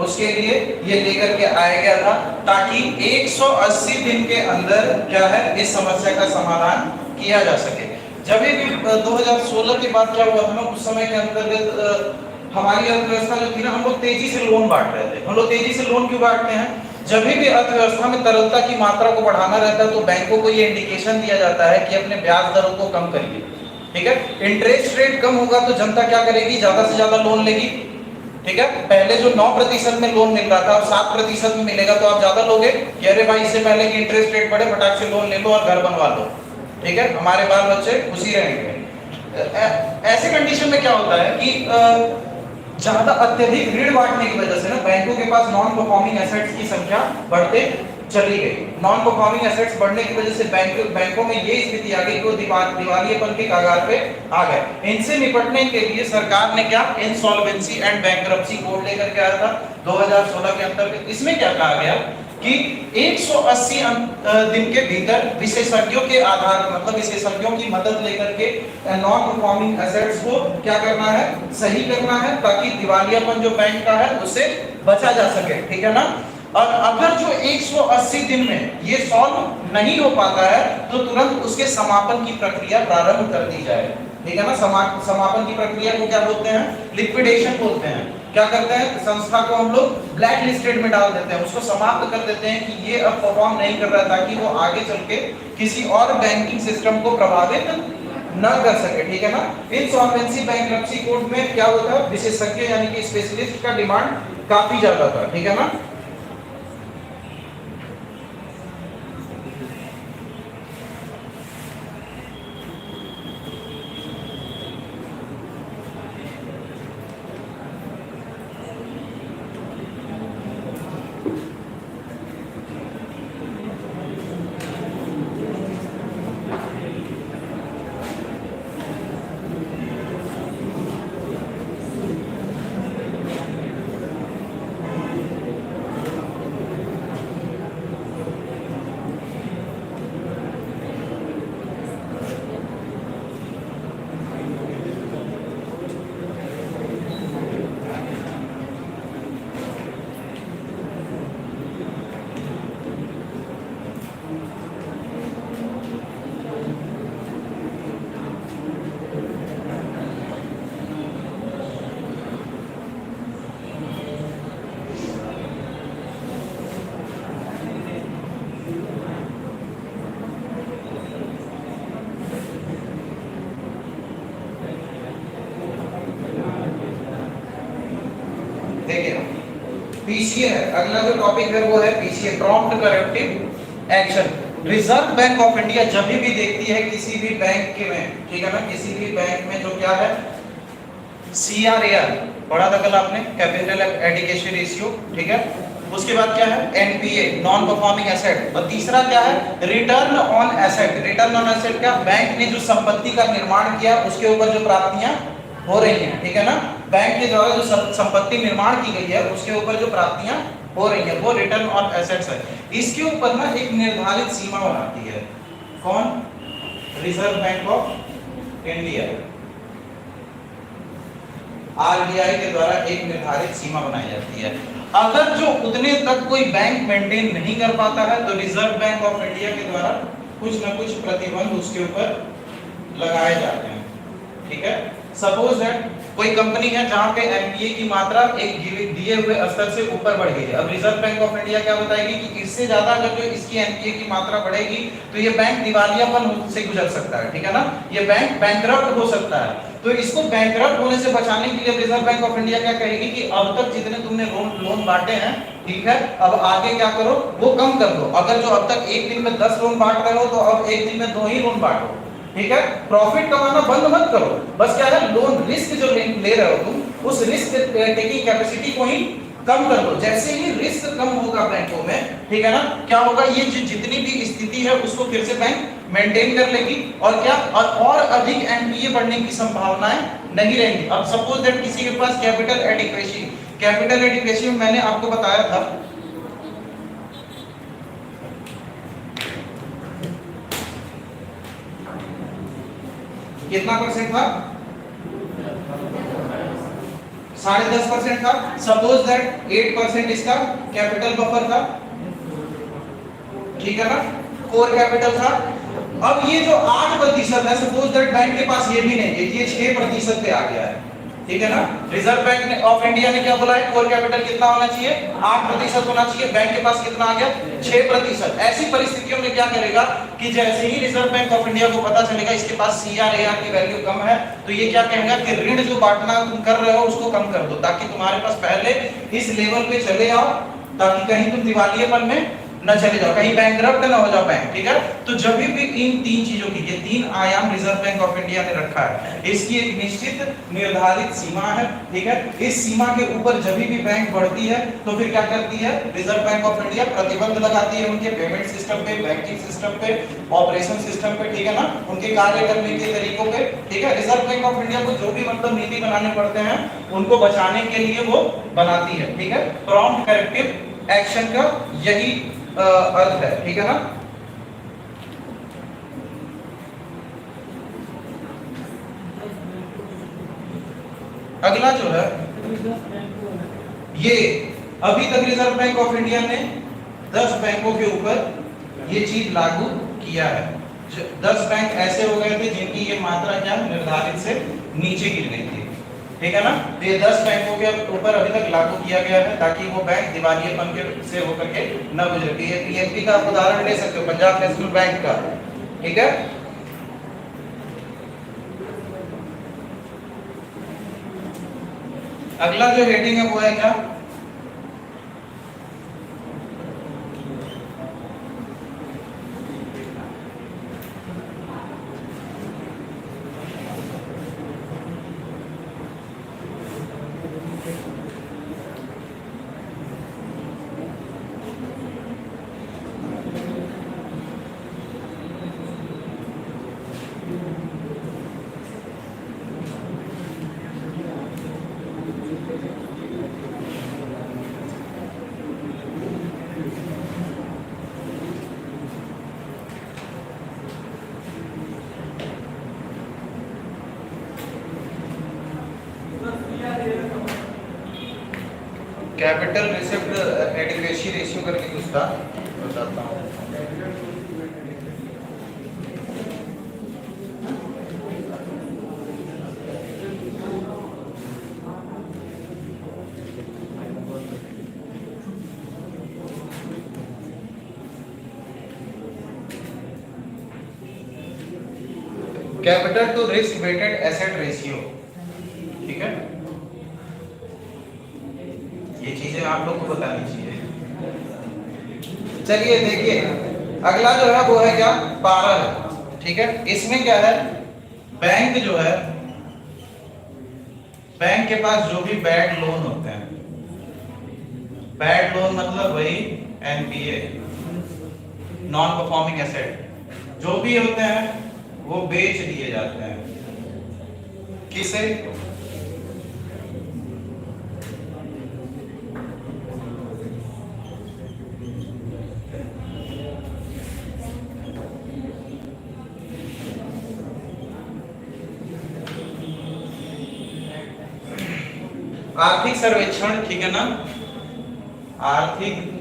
[SPEAKER 1] उसके लिए ये लेकर के आया गया था ताकि 180 दिन के अंदर क्या है इस समस्या का समाधान किया जा सके। जब भी 2016 के बाद क्या हुआ था ना, उस समय के अंतर्गत हमारी अर्थव्यवस्था जो थी ना, हम लोग तेजी से लोन बांट रहे थे। हम लोग तेजी से लोन क्यों बांटते हैं? जब भी अर्थव्यवस्था में तरलता की मात्रा को बढ़ाना रहता है तो बैंकों को ये इंडिकेशन दिया जाता है कि अपने ब्याज दरों को कम करिए, ठीक है। इंटरेस्ट रेट कम होगा तो जनता क्या करेगी? ज्यादा से ज्यादा लोन लेगी, ठीक है। पहले जो 9% में लोन मिल रहा था अब 7% में मिलेगा तो आप ज्यादा लोगे कि अरे भाई इससे पहले कि इंटरेस्ट रेट बढ़े फटाक से लोन ले लो और घर बनवा लो, ठीक है, हमारे बाल बच्चे खुशी रहेंगे। ऐसे कंडीशन में क्या होता है कि ज्यादा अत्यधिक ऋण बांटने की वजह से ना बैंकों के पास नॉन परफॉर्मिंग एसेट्स की संख्या बढ़ते चली गई। नॉन परफॉर्मिंग एसेट्स बढ़ने की वजह से बैंकों में ये स्थिति आ गई कि वो दिवालियेपन के कगार पे आ गए। इनसे निपटने के लिए सरकार ने क्या इंसॉल्वेंसी एंड बैंकरप्सी कोड लेकर के आया था 2016 के अंतर्गत। इसमें क्या कहा गया कि 180 दिन के भीतर विशेषज्ञों के आधार पर, मतलब विशेषज्ञों की मदद लेकर के नॉन परफॉर्मिंग एसेट्स को क्या करना है? सही करना है ताकि दिवालियापन जो बैंक का है उससे बचा जा सके, ठीक है ना। और अगर जो 180 दिन में ये सॉल्व नहीं हो पाता है तो तुरंत उसके समापन की प्रक्रिया प्रारंभ कर दी जाए, ठीक है ना। समापन की प्रक्रिया को क्या बोलते हैं? लिक्विडेशन बोलते हैं। क्या करते हैं? संस्था को हम लोग ब्लैक लिस्टेड में डाल देते हैं, उसको समाप्त कर देते हैं कि ये अब परफॉर्म नहीं कर रहा ताकि वो आगे चल के किसी और बैंकिंग सिस्टम को प्रभावित न कर सके, ठीक है ना। इंसॉल्वेंसी बैंकरप्सी कोड में क्या होता है? विशेषज्ञ यानी कि स्पेशलिस्ट का डिमांड काफी ज्यादा था, ठीक है ना। पीसीए है, अगला जो टॉपिक है वो है PCA, prompt corrective action. Reserve bank of India जब भी देखती है किसी भी बैंक के में, ठीक है ना, किसी भी बैंक में जो क्या है सीआरएआर पढ़ा था कल आपने, कैपिटल एडिक्वेशन रेशियो, ठीक है। उसके बाद क्या है एनपीए, नॉन परफॉर्मिंग एसेट, और तीसरा क्या है return on asset. Return on asset क्या, बैंक ने जो संपत्ति का निर्माण किया उसके ऊपर जो प्राप्तियां हो रही हैं, ठीक है ना, बैंक के द्वारा जो संपत्ति निर्माण की गई है उसके ऊपर जो प्राप्तियां हो रही है वो रिटर्न ऑन एसेट्स है। इसके ऊपर ना एक निर्धारित सीमा बनाती है कौन, reserve bank of India, RBI के द्वारा एक निर्धारित सीमा बनाई जाती है। अगर जो उतने तक कोई बैंक मेंटेन नहीं कर पाता है तो रिजर्व बैंक ऑफ इंडिया के द्वारा कुछ ना कुछ प्रतिबंध उसके ऊपर लगाए जाते हैं, ठीक है। सपोज दैट कोई कंपनी है जहां पे एनपीए की मात्रा एक दिए हुए स्तर से ऊपर बढ़ गई है। अब रिजर्व बैंक ऑफ इंडिया क्या बताएगी कि इससे ज्यादा अगर जो इसकी एनपीए की मात्रा बढ़ेगी तो ये बैंक दिवालियापन से गुजर सकता है, ठीक है ना, ये बैंक बैंकरप्ट हो सकता है। तो इसको बैंकरप्ट होने से बचाने के लिए रिजर्व बैंक ऑफ इंडिया क्या कहेगी कि अब तक जितने तुमने लोन बांटे हैं, ठीक है, अब आगे क्या करो वो कम कर दो। अगर जो अब तक एक दिन में 10 लोन बांट रहे हो तो अब एक दिन में 2 ही लोन बांटो, ठीक है। प्रॉफिट कमाना बंद मत करो, बस क्या है लोन रिस्क जो ले रहे हो तुम उस रिस्क टेकिंग कैपेसिटी को ही कम कर दो। जैसे ही रिस्क कम होगा बैंकों में, ठीक है ना, क्या होगा ये जो जितनी भी स्थिति है उसको फिर से बैंक मेंटेन कर लेगी और क्या और अधिक एनपीए बढ़ने की संभावनाएं नहीं रहेंगी। अब सपोज दैट किसी के पास कैपिटल एडिक्वेसी मैंने आपको बताया था कितना परसेंट था, 10.5% था। सपोज दैट 8% इसका कैपिटल बफर था, ठीक है ना, कोर कैपिटल था। अब ये जो 8% है, सपोज दैट बैंक के पास ये भी नहीं है, ये 6% पे आ गया है, ठीक है ना। रिजर्व बैंक ऑफ इंडिया ने क्या बोला है कोर कैपिटल कितना होना चाहिए, 8% होना चाहिए। बैंक के पास कितना आ गया 6%। ऐसी परिस्थितियों में क्या करेगा कि जैसे ही रिजर्व बैंक ऑफ इंडिया को पता चलेगा इसके पास सीआरएआर की वैल्यू कम है तो ये क्या कहेगा कि ऋण जो बांटना तुम कर रहे हो उसको कम कर दो ताकि तुम्हारे पास पहले इस लेवल पे चले आओ, ताकि कहीं तुम दिवालियेपन में न चले जाओ, कहीं बैंकरप्ट न हो जाओ बैंक, ठीक है। तो जब भी इन 3 चीजों की, ये 3 आयाम रिजर्व बैंक ऑफ इंडिया ने रखा है, इसकी एक निश्चित निर्धारित सीमा है, ठीक है। इस सीमा के ऊपर जब भी बैंक बढ़ती है तो फिर क्या करती है रिजर्व बैंक ऑफ इंडिया, प्रतिबंध लगाती है उनके पेमेंट सिस्टम पे, बैंकिंग सिस्टम पे, ऑपरेशन सिस्टम पे, ठीक है ना, उनके कार्य करने के तरीकों पे, ठीक है। रिजर्व बैंक ऑफ इंडिया को जो भी मतलब नीति बनाने पड़ते हैं उनको बचाने के लिए वो बनाती है, ठीक है। प्रॉम्प्ट करेक्टिव एक्शन का यही अर्थ है, ठीक है ना। अगला जो है ये अभी तक रिजर्व बैंक ऑफ इंडिया ने 10 बैंकों के ऊपर ये चीज लागू किया है। 10 बैंक ऐसे हो गए थे जिनकी ये मात्रा क्या निर्धारित से नीचे गिर गई थी, ठीक है ना। तो ये 10 बैंकों के ऊपर अभी तक लागू किया गया है ताकि वो बैंक दिवालियेपन के से होकर के न गुजरे। ये पीएनबी का आप उदाहरण ले सकते हो, पंजाब नेशनल बैंक का, ठीक है। अगला जो हेडिंग है वो है क्या, कैपिटल रिसिप्ट एडिक्वेसी रेशियो करके कुछ था, बताता हूँ। Capital to risk weighted asset ratio, ठीक है। ये चीजें चीजें आप लोग को बतानी चाहिए। चलिए देखिए, अगला जो है वो है क्या, पारा है, ठीक है। इसमें क्या है, बैंक जो है, बैंक के पास जो भी बैड लोन होते हैं, बैड लोन मतलब वही एनपीए, नॉन परफॉर्मिंग एसेट, जो भी होते हैं वो बेच दिए जाते हैं। किसे? आर्थिक सर्वेक्षण, ठीक है ना, आर्थिक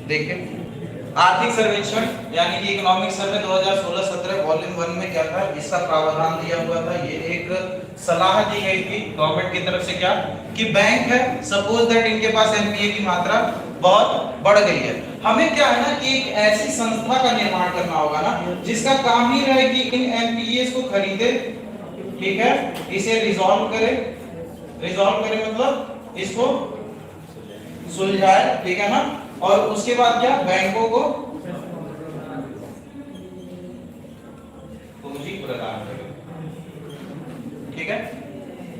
[SPEAKER 1] देखिए, आर्थिक सर्वेक्षण यानी कि इकोनॉमिक सर्वे 2016-17 वॉल्यूम 1 में क्या था, इसका प्रावधान दिया हुआ था। ये एक सलाह दी गई थी गवर्नमेंट की तरफ से, क्या कि बैंक है, सपोज दैट इनके पास एनपीए की मात्रा बहुत बढ़ गई है, हमें क्या है ना कि एक ऐसी संस्था का निर्माण करना होगा ना जिसका काम ही रहे कि इन एनपीए को खरीदे, ठीक है, इसे रिजॉल्व करे, रिजॉल्व करे मतलब इसको सुलझाए, ठीक है ना, और उसके बाद क्या, बैंकों को पूंजी प्रदान करें, ठीक है।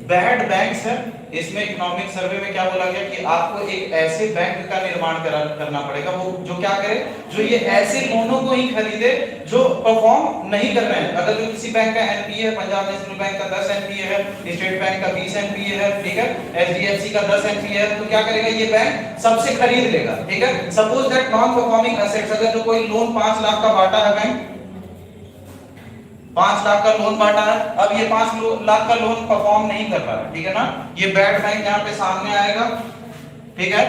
[SPEAKER 1] बैड बैंक्स है, इसमें इकोनॉमिक सर्वे में क्या बोला गया कि आपको एक ऐसे बैंक का निर्माण करना पड़ेगा वो जो क्या करे, जो ये ऐसे लोनों को ही खरीदे जो परफॉर्म नहीं कर रहे हैं। अगर जो किसी बैंक का एनपीए है, पंजाब नेशनल बैंक का 10 एनपीए है, स्टेट बैंक का 20 एनपीए है, ठीक है, एचडीएफसी का 10 एनपीए है, तो क्या करेगा ये बैंक सबसे खरीद लेगा, ठीक है। Suppose that non performing assets, अगर जो कोई लोन 5 लाख का बांटा है बैंक, 5 लाख का लोन बांटा है, अब ये 5 लाख का लोन परफॉर्म नहीं कर रहा है, ठीक है ना, ये बैड बैंक यहाँ पे सामने आएगा, ठीक है,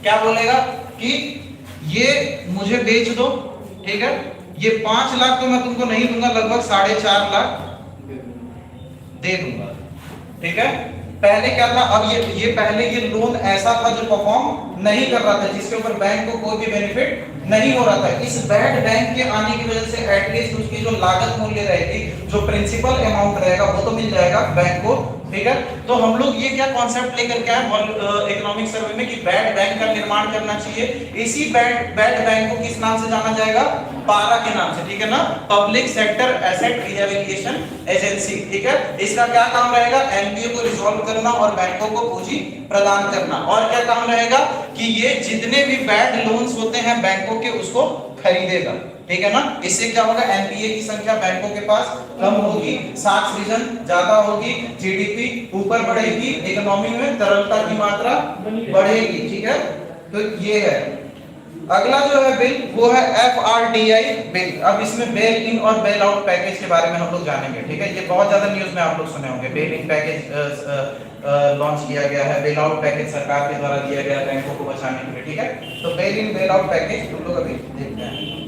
[SPEAKER 1] क्या बोलेगा कि ये मुझे बेच दो, ठीक है, ये 5 लाख तो मैं तुमको नहीं दूंगा, लगभग 4.5 लाख दे दूंगा, ठीक है। पहले क्या था, अब ये पहले ये लोन ऐसा था जो परफॉर्म नहीं कर रहा था, जिसके ऊपर बैंक को कोई भी बेनिफिट नहीं हो रहा था। इस बैड बैंक के आने की वजह से एटलीस्ट उसकी जो लागत मूल्य रहेगी, जो प्रिंसिपल अमाउंट रहेगा वो तो मिल जाएगा बैंक को, ठीक है। तो हम लोग ये क्या कॉन्सेप्ट लेकर के आए इकोनॉमिक सर्वे में कि बैड बैंक का निर्माण करना चाहिए। इसी बैड बैंक को किस नाम से जाना जाएगा, पारा के नाम से, ठीक है ना, public sector asset rehabilitation agency, ठीक है। इसका क्या काम रहेगा, एनपीए को रिजॉल्व करना और बैंकों को पूंजी प्रदान करना। और क्या काम रहेगा कि ये जितने भी बैड लोन्स होते हैं बैंकों के उसको खरीदेगा, ठीक है ना। इससे क्या होगा, एनपीए की संख्या बैंकों के पास कम होगी, साख सृजन ज्यादा होगी, जीडीपी ऊपर बढ़ेगी, इकोनॉमी में तरलता की मात्रा बढ़ेगी, ठीक है। तो ये है। अगला जो है बिल वो है एफआरडीआई बिल। अब इसमें बेल इन और बेल आउट पैकेज के बारे में हम लोग जानेंगे, ठीक है। ये बहुत ज्यादा न्यूज में आप लोग सुने होंगे, बेल इन पैकेज लॉन्च किया गया है, बेल आउट पैकेज सरकार के द्वारा दिया गया है बैंकों को बचाने के लिए, ठीक है। तो बेल इन बेल आउट पैकेज तुम लोग अभी देखते हैं।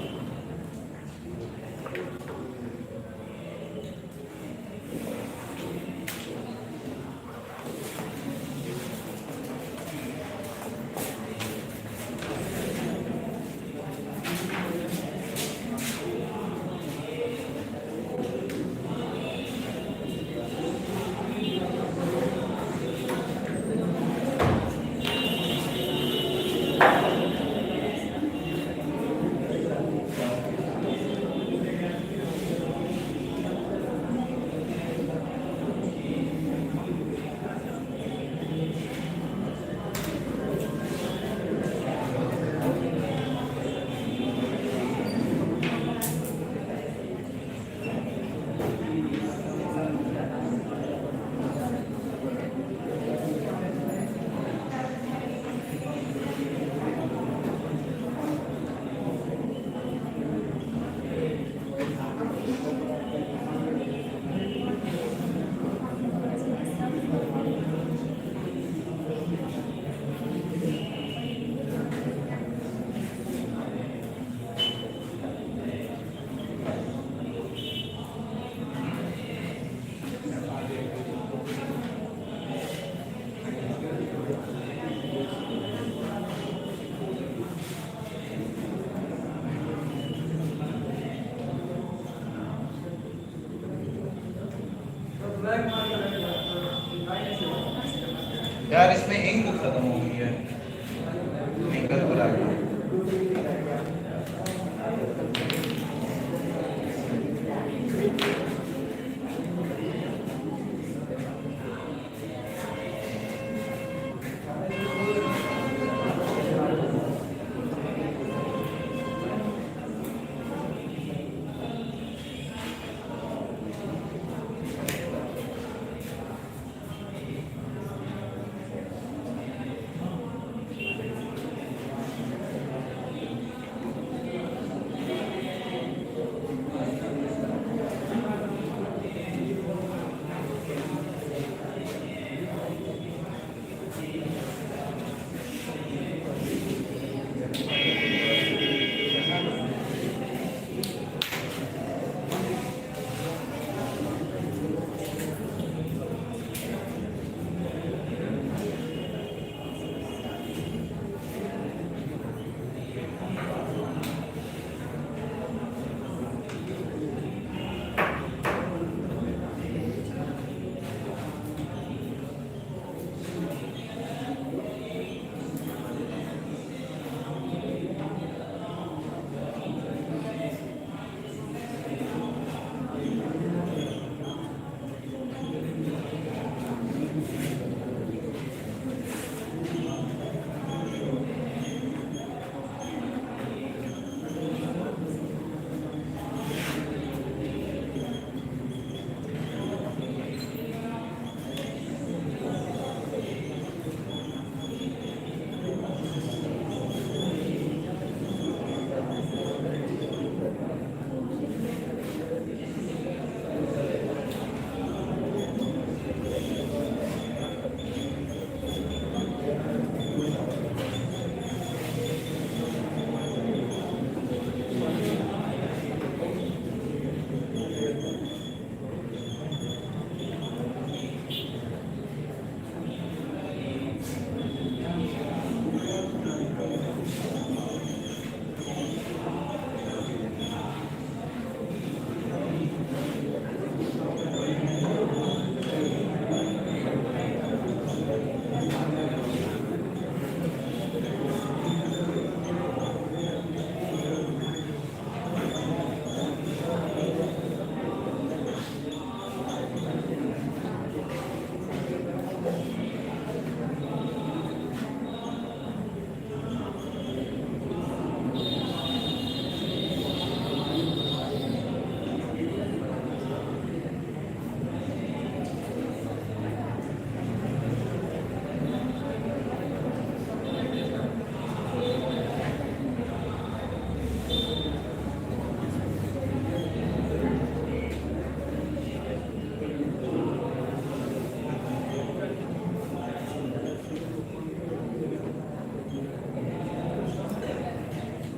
[SPEAKER 1] यार इसमें इंक खत्म हो गई है, दिक्कत हो रहा है।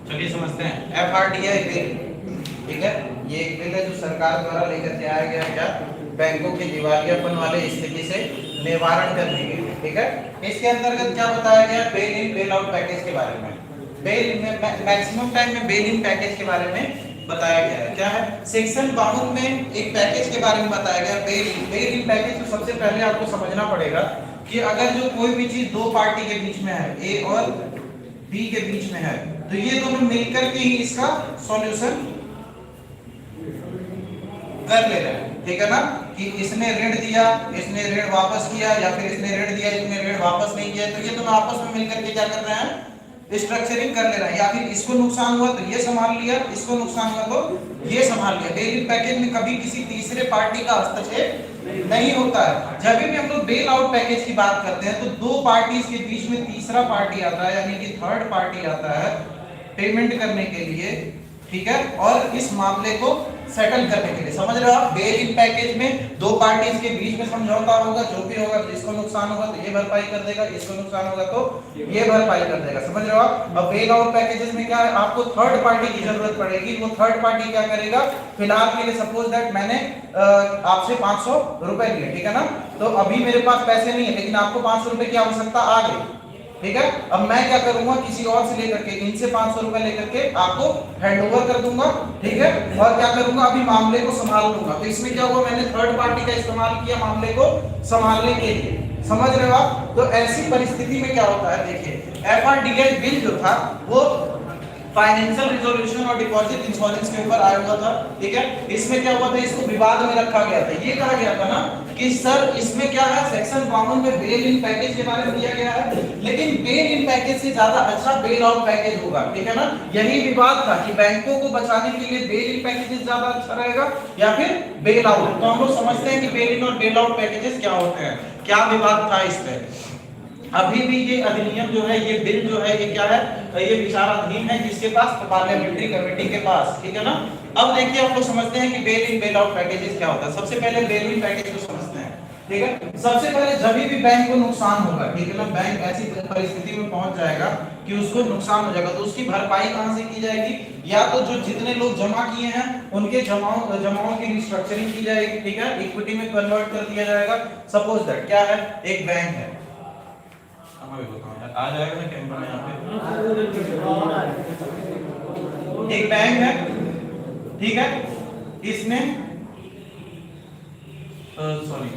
[SPEAKER 1] चलिए समझते हैं FRDI बिल, ठीक है, ये एक बिल है जो सरकार द्वारा लेकर के आया गया क्या, बैंकों के दिवालियापन वाले स्थिति से निवारण करने के लिए, ठीक है। इसके अंतर्गत क्या बताया गया, बेल इन बेल आउट पैकेज के बारे में, बेल मैक्सिमम टाइम में बेल इन पैकेज के बारे में बताया गया है। क्या है, सेक्शन 52 में एक पैकेज के बारे में बताया गया, बेल इन पैकेज। तो सबसे पहले आपको समझना पड़ेगा कि अगर जो कोई भी चीज दो पार्टी के बीच में है, ए और बी के बीच में है, तो ये दोनों मिलकर के ही इसका सॉल्यूशन कर ले रहे हैं, ठीक है ना, कि इसने ऋण दिया, इसने ऋण वापस किया, या फिर इसने ऋण दिया, इसने ऋण वापस नहीं किया, तो ये दोनों आपस में मिलकर के क्या कर रहे हैं, स्ट्रक्चरिंग कर ले रहा है। या फिर इसको नुकसान हुआ तो ये संभाल लिया, इसको नुकसान हुआ तो ये संभाल लिया। बेल इन पैकेज में कभी किसी तीसरे पार्टी का हस्तक्षेप नहीं होता है। जब भी हम लोग बेल आउट पैकेज की बात करते हैं तो दो पार्टीज के बीच में तीसरा पार्टी आता है, यानी कि थर्ड पार्टी आता है पेमेंट करने के लिए, ठीक है, और इस मामले को सेटल करने के लिए। समझ रहे हो आप, बेल इन पैकेज में दो पार्टीज के बीच में समझौता होगा, जो भी होगा, इसको नुकसान होगा तो ये भरपाई कर देगा, इसको नुकसान होगा तो ये भरपाई कर देगा। समझ रहे हो आप। अब बेल आउट पैकेजेस में क्या है, आपको थर्ड पार्टी की जरूरत पड़ेगी। वो थर्ड पार्टी क्या करेगा, फिलहाल के लिए सपोज दैट मैंने आपसे 500 रुपए लिए, ठीक है ना, तो अभी मेरे पास पैसे नहीं है, लेकिन आपको 500 रुपए की आवश्यकता आ गई, ठीक है। अब मैं क्या करूंगा, किसी और से लेकर के, इनसे 500 रुपए लेकर के आपको हैंडओवर कर दूंगा, ठीक है, और क्या करूंगा, अभी मामले को संभाल लूंगा। तो इसमें क्या हुआ, मैंने थर्ड पार्टी का इस्तेमाल किया मामले को संभालने के लिए, समझ रहे हो आप? तो ऐसी परिस्थिति में क्या होता है, देखिए FRDI बिल जो था वो फाइनेंशियल रिजोल्यूशन और डिपॉजिट इंश्योरेंस के ऊपर आया हुआ था, ठीक है। इसमें क्या हुआ था, इसको विवाद में रखा गया था। ये कहा गया था ना कि सर इसमें क्या है, सेक्शन 52 में बेल इन पैकेज के बारे में दिया गया है, लेकिन बेल इन पैकेज से ज्यादा अच्छा बेल आउट पैकेज होगा, ठीक है ना। यही विवाद था कि बैंकों को बचाने के लिए बेल इन पैकेजेस ज्यादा अच्छा रहेगा या फिर बेल आउट। तो हम लोग समझते हैं कि बेल इन और बेल आउट पैकेजेस क्या होते हैं, क्या विवाद था इस पे। अभी भी ये अधिनियम जो है, ये बिल जो है, ये क्या है, ये विचाराधीन है जिसके पास, पार्लियामेंट्री कमेटी के पास, ठीक है ना। अब देखिए आप लोग समझते हैं कि बेल इन बेल आउट पैकेजेस क्या होता है। सबसे पहले बेल इन पैकेज को समझते हैं, ठीक है। सबसे पहले जब भी बैंक को नुकसान होगा, ठीक है ना, बैंक ऐसी परिस्थिति में पहुंच जाएगा कि उसको नुकसान हो जाएगा, तो उसकी भरपाई कहां से की जाएगी, या तो जो जितने लोग जमा किए हैं उनके जमाओं की रिस्ट्रक्चरिंग की जाएगी, ठीक है, इक्विटी में कन्वर्ट कर दिया जाएगा। सपोज दैट क्या है, एक बैंक है, आ जाएगा ना कैमरा में यहाँ पे, एक बैंक है, ठीक है, इसमें सॉरी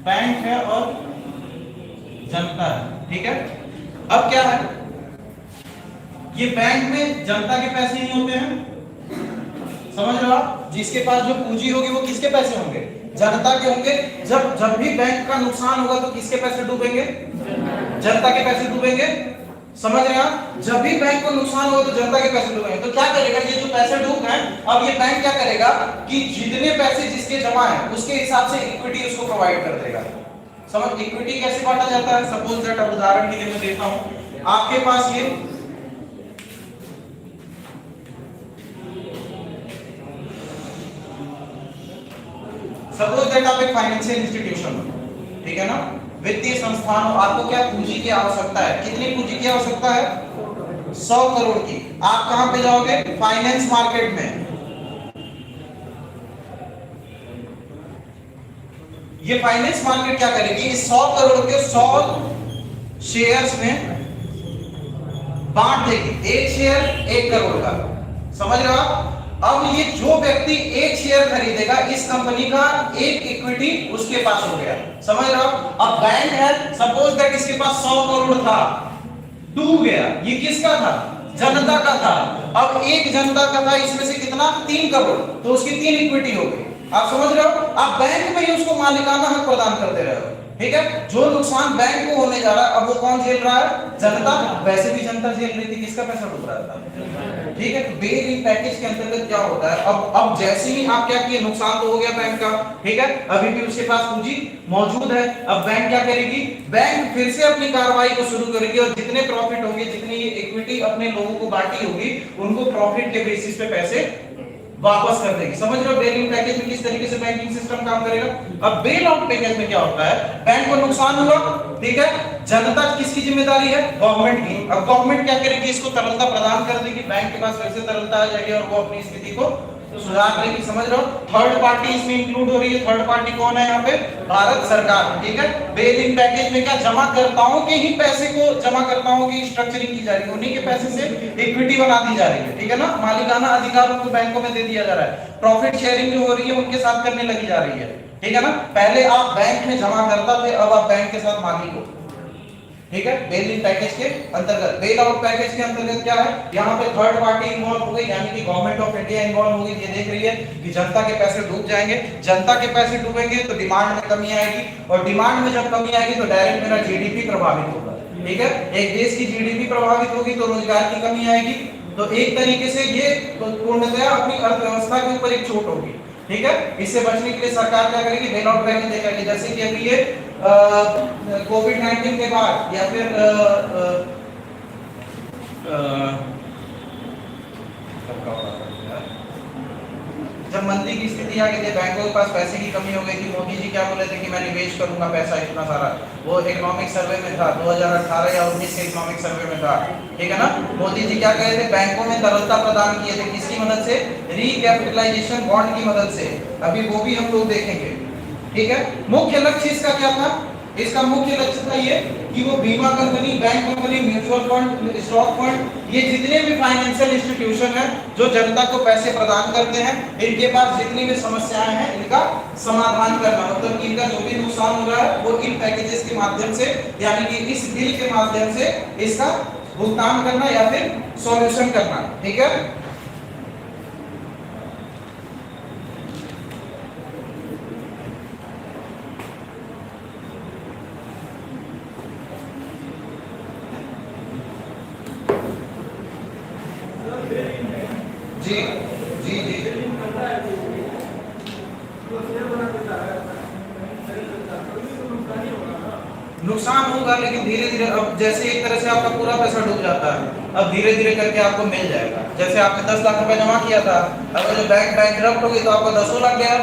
[SPEAKER 1] बैंक है और जनता है, ठीक है। अब क्या है, ये बैंक में जनता के पैसे नहीं होते हैं, समझ रहे हो आप? जिसके पास जो पूंजी होगी वो किसके पैसे होंगे, जनता के होंगे। जब भी बैंक का नुकसान होगा तो किसके पैसे डूबेंगे, जनता के पैसे डूबेंगे, समझ रहे हैं आप? जब भी बैंक को नुकसान होगा तो जनता के पैसे डूबेंगे। तो क्या करेगा, ये जो पैसे डूब गए, अब ये बैंक क्या करेगा कि जितने पैसे जिसके जमा है उसके हिसाब से इक्विटी उसको प्रोवाइड कर देगा। समझ, इक्विटी कैसे बांटा जाता है, सपोज दैट, अब उदाहरण के लिए मैं देता हूं, आपके पास ये सपोज दैट आप एक फाइनेंशियल इंस्टीट्यूशन हो, ठीक है ना, वित्तीय संस्थान हो, आपको क्या पूंजी की आवश्यकता है, कितनी पूंजी की आवश्यकता है, 100 करोड़ की। आप कहां पे जाओगे, फाइनेंस मार्केट में। ये फाइनेंस मार्केट क्या करेगी, इस 100 करोड़ के 100 शेयर्स में बांट देगी, एक शेयर 1 करोड़ का, समझ रहे हो आप? अब ये जो व्यक्ति एक शेयर खरीदेगा, इस कंपनी का एक इक्विटी उसके पास हो गया, समझ रहे हो? अब बैंक है, सपोज दैट इसके पास 100 करोड़ था, डूब गया, ये किसका था, जनता का था। अब एक जनता का था, इसमें से कितना, 3 करोड़, तो उसकी 3 इक्विटी हो गई। आप समझ रहे हो? आप बैंक में ही उसको मालिकाना हक प्रदान कर दे रहे हो, ठीक है। जो नुकसान बैंक को होने जा रहा है, अब वो कौन झेल रहा है, जनता। वैसे भी जनता झेल रही थी, किसका पैसा डूब रहा था, ठीक है। तो बेल इन पैकेज के अंतर्गत क्या होता है, अब जैसे ही आप क्या किए, नुकसान तो हो गया बैंक का, ठीक है, अभी भी उसके पास पूंजी मौजूद है। अब बैंक क्या करेगी, बैंक फिर से अपनी कार्रवाई को शुरू करेगी और जितने प्रॉफिट होंगे, जितनी इक्विटी अपने लोगों को बांटी होगी, उनको प्रॉफिट के बेसिस पे पैसे वापस कर देगी। समझ रहे हो बेल इन पैकेज में किस तरीके से बैंकिंग सिस्टम काम करेगा। अब बेल आउट पैकेज में क्या होता है, बैंक को नुकसान हुआ, ठीक है, जनता किसकी जिम्मेदारी है, गवर्नमेंट की। अब गवर्नमेंट क्या करेगी, इसको तरलता प्रदान कर देगी, बैंक के पास फिर से तरलता आ जाएगी और वो अपनी स्थिति को सुधार लेगी। समझ रहे हो? थर्ड पार्टी इसमें इंक्लूड हो रही है। थर्ड पार्टी कौन है यहाँ पे, भारत सरकार, ठीक है। बेल इन पैकेज में क्या, जमाकर्ताओं के ही पैसे को, जमाकर्ताओं की स्ट्रक्चरिंग की जा रही है, उन्हीं के पैसे से इक्विटी बना दी जा रही है, ठीक है ना। मालिकाना अधिकार उनको बैंकों में दे दिया जा रहा है, प्रॉफिट शेयरिंग जो हो रही है उनके साथ करने लगी जा रही है, ठीक है ना। पहले आप बैंक में जमा करता थे, अब आप बैंक के साथ मालिक हो, ठीक है। बेल इन पैकेज के अंतर्गत, बेल आउट पैकेज के अंतर्गत क्या है, यहाँ पे थर्ड पार्टी इन्वॉल्व हो गई, यानी कि गवर्नमेंट ऑफ इंडिया इन्वॉल्व हो गई। ये देख रही है कि जनता के पैसे डूब जाएंगे, जनता के पैसे डूबेंगे तो डिमांड में कमी आएगी, और डिमांड में जब कमी आएगी तो डायरेक्ट मेरा जीडीपी प्रभावित होगा, ठीक है। एक देश की जीडीपी प्रभावित होगी तो रोजगार की कमी आएगी। तो एक तरीके से ये पूर्णतया अपनी अर्थव्यवस्था के ऊपर एक चोट होगी, ठीक है। इससे बचने के लिए सरकार क्या करेगी, बेल आउट पैकेज देगी। जैसे कि अभी ये कोविड-19 के बाद, या फिर जब मंदी की स्थिति आ गई थी, बैंकों के पास पैसे की कमी हो गई थी, मोदी जी क्या बोले थे कि मैं निवेश करूंगा पैसा इतना सारा। वो इकोनॉमिक सर्वे में था, 2018 या 19 के इकोनॉमिक सर्वे में था, ठीक है ना। मोदी जी क्या कहे थे, बैंकों में तरलता प्रदान किए थे, किसकी मदद से, रिकैपिटलाइजेशन बॉन्ड की मदद से। अभी वो भी हम लोग देखेंगे, ठीक है। मुख्य लक्ष्य इसका क्या था, इसका मुख्य लक्ष्य था ये कि वो बीमा company, bank company, mutual fund, stock fund, ये जितने भी फाइनेंशियल इंस्टीट्यूशन है जो जनता को पैसे प्रदान करते हैं, इनके पास जितनी भी समस्याएं हैं इनका समाधान करना, मतलब इनका जो भी नुकसान हो रहा है वो इन पैकेजेस के माध्यम से, यानी कि इस बिल के माध्यम से इसका भुगतान करना या फिर सॉल्यूशन करना। ठीक है, जी जी जी नुकसान होगा, लेकिन धीरे धीरे, अब जैसे एक तरह से आपका पूरा पैसा डूब जाता है, अब धीरे धीरे करके आपको मिल जाएगा। जैसे आपने 10 लाख रुपए जमा किया था, अगर जो बैंक बैंकरप्ट हो गई तो आपको 10 लाख गया,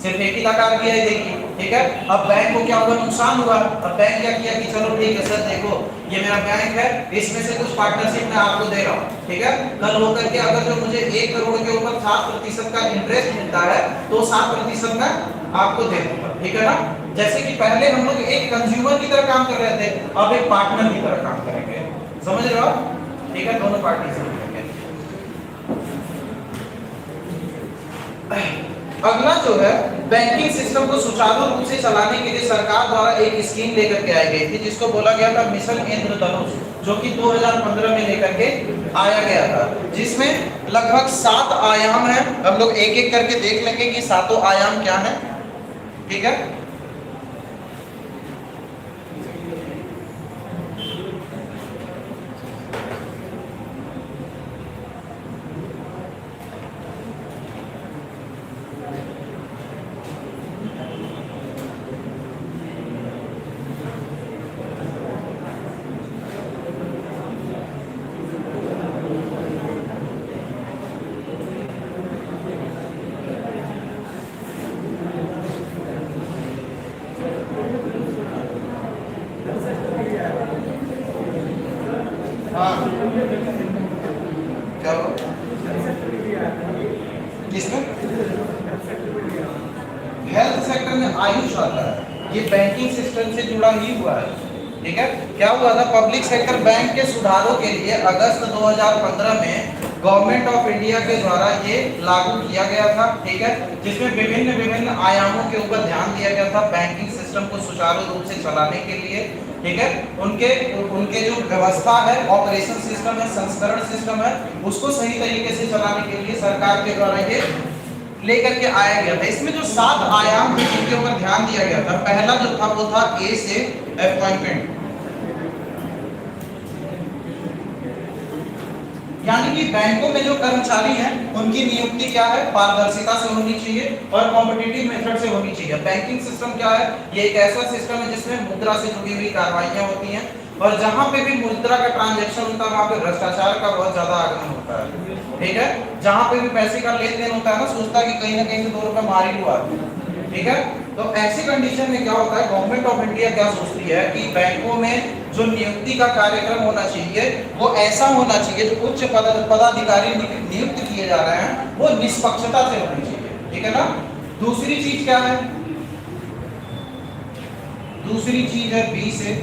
[SPEAKER 1] सिर्फ एक ही लगा दिया है। देखिए, ठीक है, अब बैंक को क्या हुआ, नुकसान हुआ। अब बैंक क्या किया कि चलो ठीक है सर, देखो ये मेरा बैंक है, इसमें से कुछ पार्टनरशिप मैं आपको दे रहा हूँ। ठीक है, कल होकर के अगर जो मुझे 1 करोड़ के ऊपर 7% का इंटरेस्ट मिलता है तो 7% मैं आपको दे दूंगा। ठीक है ना, जैसे कि पहले हम लोग एक कंज्यूमर की तरह काम कर रहे थे, अब एक पार्टनर की तरह काम करेंगे। समझ रहे हो आप? ठीक है, दोनों पार्टी से करेंगे। अगला जो है, बैंकिंग सिस्टम को सुचारू रूप से चलाने के लिए सरकार द्वारा एक स्कीम लेकर के आई गई थी जिसको बोला गया था मिशन इंद्रधनुष, जो कि 2015 में लेकर के आया गया था, जिसमें लगभग 7 आयाम हैं। हम लोग एक एक करके देख लेंगे कि सातों आयाम क्या हैं। ठीक है, हाँ क्या हो किसमें? हेल्थ सेक्टर में आयुष आता है, ये बैंकिंग सिस्टम से जुड़ा ही हुआ है। ठीक है, क्या हुआ था, पब्लिक सेक्टर बैंक के सुधारों के लिए अगस्त 2015 में गवर्नमेंट ऑफ इंडिया के द्वारा ये लागू किया गया था। ठीक है, जिसमें विभिन्न विभिन्न आयामों के ऊपर ध्यान दिया गया था बैंकिंग सिस्टम को सुचारू रूप से चलाने के लिए। ठीक है, उनके जो व्यवस्था है, ऑपरेशन सिस्टम है, संस्करण सिस्टम है, उसको सही तरीके से चलाने के लिए सरकार के द्वारा ये लेकर के आया गया था। इसमें जो 7 आयाम थे जिनके ऊपर ध्यान दिया गया था, पहला जो था वो था ए से अपॉइंटमेंट, यानी कि बैंकों में जो कर्मचारी हैं उनकी नियुक्ति क्या है, पारदर्शिता से होनी चाहिए और कॉम्पिटिटिव मेथड से होनी चाहिए। बैंकिंग सिस्टम क्या है, ये एक ऐसा सिस्टम है जिसमें मुद्रा से जुड़ी हुई कार्रवाइयां होती हैं, और जहां पे भी मुद्रा का ट्रांजैक्शन होता है वहां पे भ्रष्टाचार का बहुत ज्यादा आगमन होता है। ठीक है, जहां पे भी पैसे का लेन देन होता है ना, सोचता है कि कहीं ना कहीं से 2 रुपए मार ही हुआ। ठीक है, तो ऐसी कंडीशन में क्या होता है, गवर्नमेंट ऑफ इंडिया क्या सोचती है कि बैंकों में जो नियुक्ति का कार्यक्रम होना चाहिए वो ऐसा होना चाहिए, जो उच्च पदाधिकारी नियुक्त किए जा रहे हैं वो निष्पक्षता से होनी चाहिए। ठीक है ना, दूसरी चीज क्या है, दूसरी चीज है बी से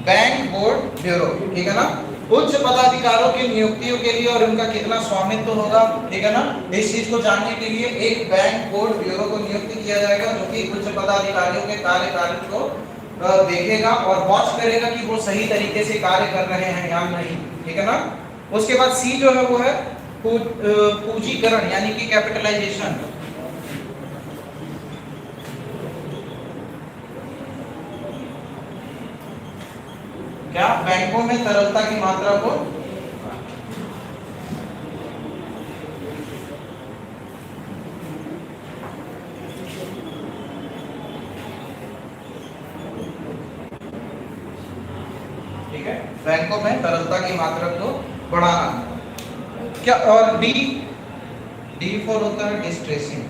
[SPEAKER 1] बैंक बोर्ड ब्यूरो। ठीक है ना, उच्च पदाधिकारियों की नियुक्तियों के लिए और उनका कितना स्वामित्व होगा, ठीक है ना, इस चीज को जानने के लिए एक बैंक बोर्ड ब्यूरो को नियुक्त किया जाएगा जो कि उच्च पदाधिकारियों के कार्यकाल को देखेगा और वॉच करेगा कि वो सही तरीके से कार्य कर रहे हैं या नहीं। ठीक है ना, उसके बाद सी जो है वो है पूंजीकरण, यानी कि कैपिटलाइजेशन। क्या बैंकों में तरलता की मात्रा को ठीक है, बैंकों में तरलता की मात्रा को बढ़ाना। क्या, और डी फॉर होता है डिस्ट्रेसिंग।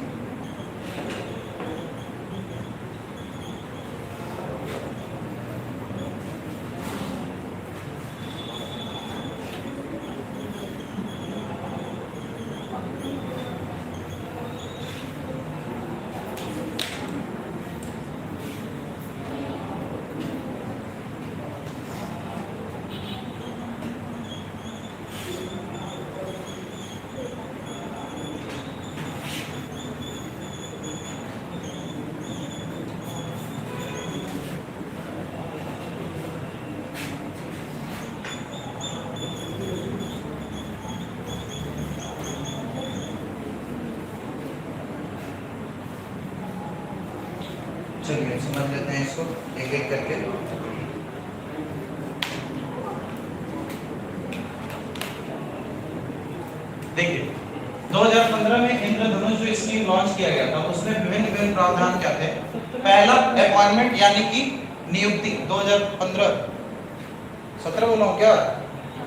[SPEAKER 1] समझ लेते हैं इसको एक एक करके। देखिए 2015 में इंद्रधनुष जो स्कीम लॉन्च किया गया था उसमें विभिन्न विभिन्न प्रावधान क्या थे। पहला अपॉइंटमेंट यानी कि नियुक्ति 2015 17 बोला हूं क्या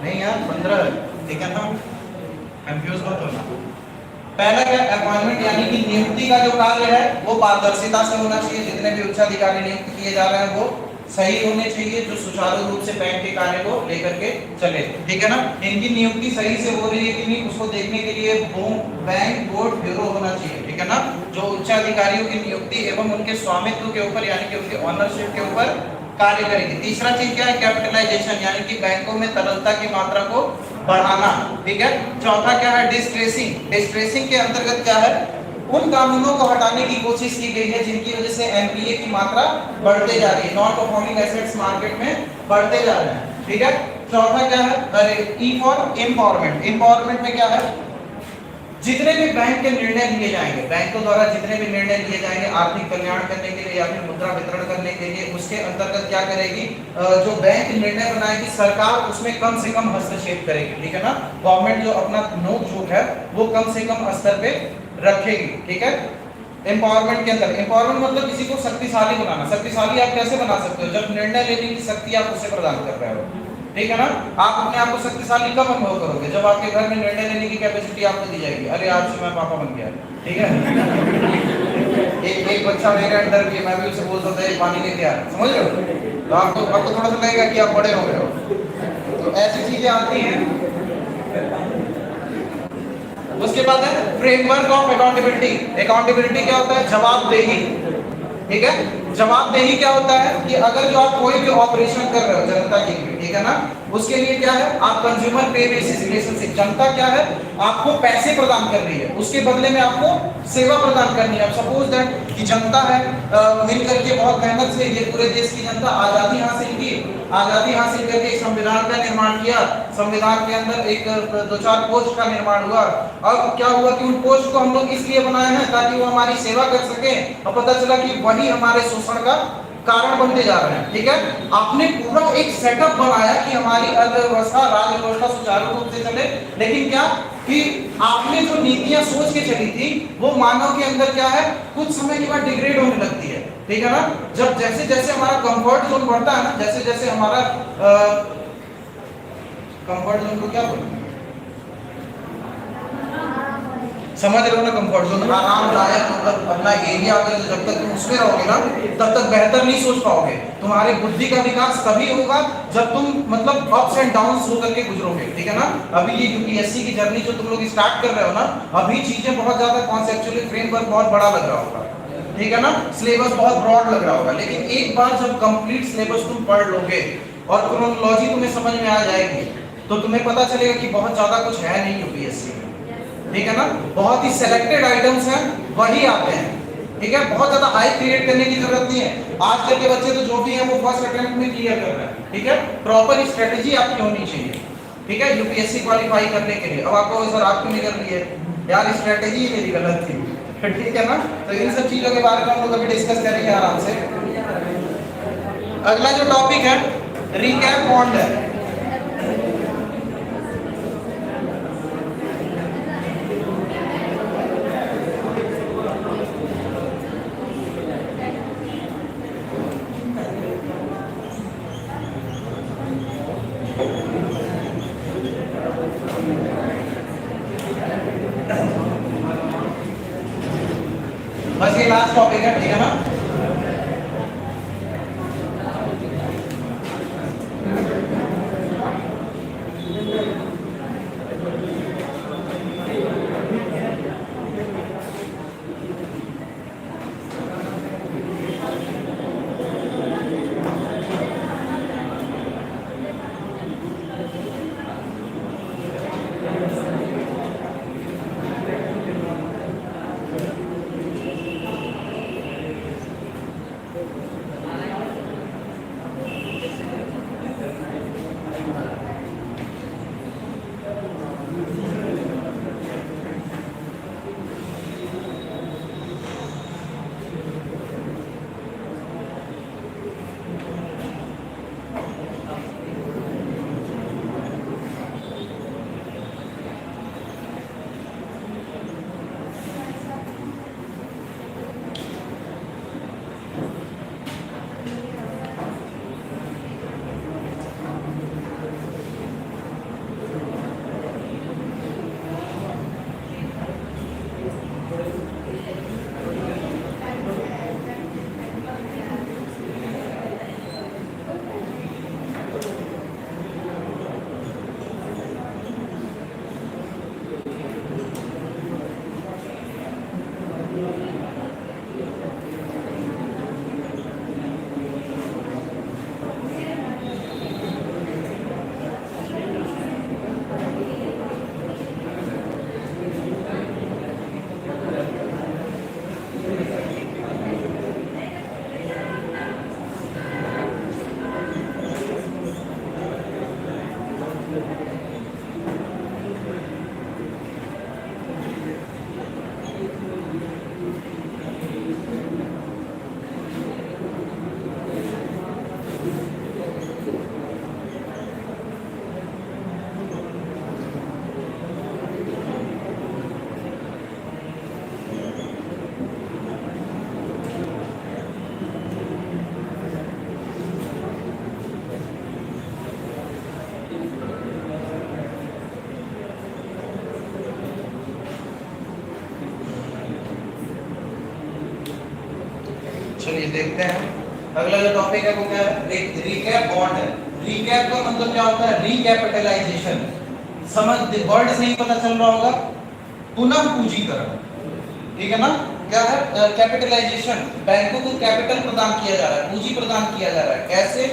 [SPEAKER 1] नहीं यार 15 ठीक है ना कंफ्यूज मत होना। पहला क्या अपॉइंटमेंट यानी कि नियुक्ति का जो कार्य है वो पारदर्शिता से होना चाहिए। जितने भी उच्चाधिकारी नियुक्त किए जा रहे हैं वो सही होने चाहिए, जो सुचारू रूप से बैंक के कार्य को लेकर के चले, ठीक है ना। इनकी नियुक्ति सही से हो रही है कि नहीं उसको देखने के लिए बैंक बोर्ड ब्यूरो होना चाहिए, ठीक है ना, जो उच्चाधिकारियों की नियुक्ति एवं उनके स्वामित्व के ऊपर यानी कि उनके ऑनरशिप के ऊपर कार्य करेगी। तीसरा चीज क्या है, कैपिटलाइजेशन यानी कि बैंकों में तरलता की मात्रा को बढ़ाना, ठीक है। चौथा क्या है, डिस्ट्रेसिंग। डिस्ट्रेसिंग के अंतर्गत क्या है, उन कानूनों को हटाने की कोशिश की गई है जिनकी वजह से एनपीए की मात्रा बढ़ते जा रही है, नॉन परफॉर्मिंग एसेट्स मार्केट में बढ़ते जा रहे हैं, ठीक है। चौथा क्या है, अरे ई फॉर एम्पावरमेंट। एम्पावरमेंट में क्या है, जितने भी बैंक के निर्णय लिए जाएंगे, बैंकों द्वारा जितने भी निर्णय लिए जाएंगे आर्थिक कल्याण करने के लिए या फिर मुद्रा वितरण करने के लिए, उसके अंतर्गत क्या करेगी, जो बैंक निर्णय बनाएगी सरकार उसमें कम से कम हस्तक्षेप करेगी, ठीक है ना। गवर्नमेंट जो अपना नोक झोंक है वो कम से कम स्तर पे रखेगी, ठीक है। एम्पावरमेंट के अंदर, एम्पावरमेंट मतलब किसी को शक्तिशाली बनाना। शक्तिशाली आप कैसे बना सकते हो, जब निर्णय लेने की शक्ति आप उसे प्रदान कर रहे हो, ठीक है ना। आप अपने आप को शक्तिशाली कब अनुभव करोगे, जब आपके घर में निर्णय लेने की कैपेसिटी आपको दी जाएगी। अरे आज से मैं पापा बन गया, ठीक है। एक बच्चा मेरे अंडर भी, मैं भी उसे बोल सकता है पानी लेके आ, समझ रहे हो, तो आपको थोड़ा सा लगेगा कि आप बड़े हो गए हो। तो ऐसी चीजें आती हैं। उसके बाद है फ्रेमवर्क ऑफ अकाउंटेबिलिटी। अकाउंटेबिलिटी क्या होता है, जवाबदेही, ठीक है। जवाबदेही क्या होता है कि अगर जो आप कोई भी ऑपरेशन कर रहे हो जनता के लिए, ठीक है ना, उसके लिए क्या है, आप कंज्यूमर पे बेसिस रिलेशनशिप, जनता क्या है आपको पैसे प्रदान कर रही है, उसके बदले में आपको सेवा प्रदान करनी है। अब सपोज दैट कि जनता है मिल करके बहुत मेहनत से, ये पूरे देश की जनता आजादी हासिल की, आजादी हासिल करके एक संविधान का निर्माण किया, संविधान के अंदर एक 2-4 पोस्ट का निर्माण हुआ। अब क्या हुआ कि उन पोस्ट को हम लोग इसलिए बनाए हैं ताकि वो हमारी सेवा कर सके, और पता चला कि वही हमारे शोषण का कारण बनते जा रहे हैं, ठीक है। आपने पूरा एक सेटअप बनाया कि हमारी अर्थव्यवस्था, राज्य व्यवस्था सुचारू रूप से चले, लेकिन क्या कि आपने जो नीतियां सोच के चली थी वो मानव के अंदर क्या है कुछ समय के बाद डिग्रेड होने लगती है, ठीक है ना। जब जैसे जैसे हमारा कंफर्ट जोन बढ़ता है ना, जैसे जैसे हमारा कंफर्ट जोन को क्या बोलते हैं, समझ रहे हो ना, कंफर्ट जोन आरामदायक, मतलब अपना एरिया, अगर जब तक तुम उसमें रहोगे ना तब तक बेहतर नहीं सोच पाओगे। तुम्हारी बुद्धि का विकास तभी होगा जब तुम मतलब अप्स एंड डाउन्स होकर के गुजरोगे, ठीक है ना। अभी ये यूपीएससी की जर्नी जो तुम लोग स्टार्ट कर रहे हो ना, अभी चीजें बहुत ज्यादा कॉन्सेप्चुअली फ्रेमवर्क बहुत बड़ा लग रहा होगा, ठीक है ना, सिलेबस बहुत ब्रॉड लग रहा होगा, लेकिन एक बार जब कंप्लीट सिलेबस तुम पढ़ लोगे और क्रोनोलॉजी तुम्हें समझ में आ जाएगी तो तुम्हें पता चलेगा कि बहुत ज्यादा कुछ है नहीं यूपीएससी में, ठीक है ना। बहुत ही सिलेक्टेड आइटम्स हैं वही आते हैं, ठीक है। बहुत ज्यादा हाई क्रिएट करने की जरूरत नहीं है। आजकल के बच्चे तो जो भी हैं वो फर्स्ट अटेम्प्ट में क्लियर कर रहे हैं, ठीक है। प्रॉपर स्ट्रेटजी आपकी होनी चाहिए, ठीक है, यूपीएससी क्वालिफाई करने के लिए। अब आपको सर आप क्यों नहीं कर रही है यार, स्ट्रेटजी मेरी गलत थी, ठीक है ना। तो इन सब चीजों के बारे में हम लोग अभी डिस्कस करेंगे आराम से। अगला जो टॉपिक है रिकैप बॉन्ड है। बस ये लास्ट टॉपिक है, ठीक है ना। चलिए देखते हैं अगला जो टॉपिक है वो क्या है, रिकैप बॉन्ड है। रिकैप का मतलब क्या होता है, रिकैपिटलाइजेशन। समझ वर्ड से ही पता चल रहा होगा, पुनः पूंजीकरण, ठीक है ना। क्या है, कैपिटलाइजेशन, बैंकों को कैपिटल प्रदान किया जा रहा है, पूंजी प्रदान किया जा रहा है। कैसे,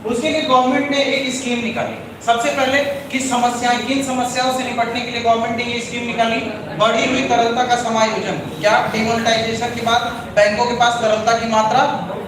[SPEAKER 1] उसके लिए गवर्नमेंट ने एक स्कीम निकाली। सबसे पहले किस समस्याएं, किन समस्याओं से निपटने के लिए गवर्नमेंट ने ये स्कीम निकाली, बढ़ी हुई तरलता का समायोजन। क्या, डिमोनेटाइजेशन के बाद बैंकों के पास तरलता की मात्रा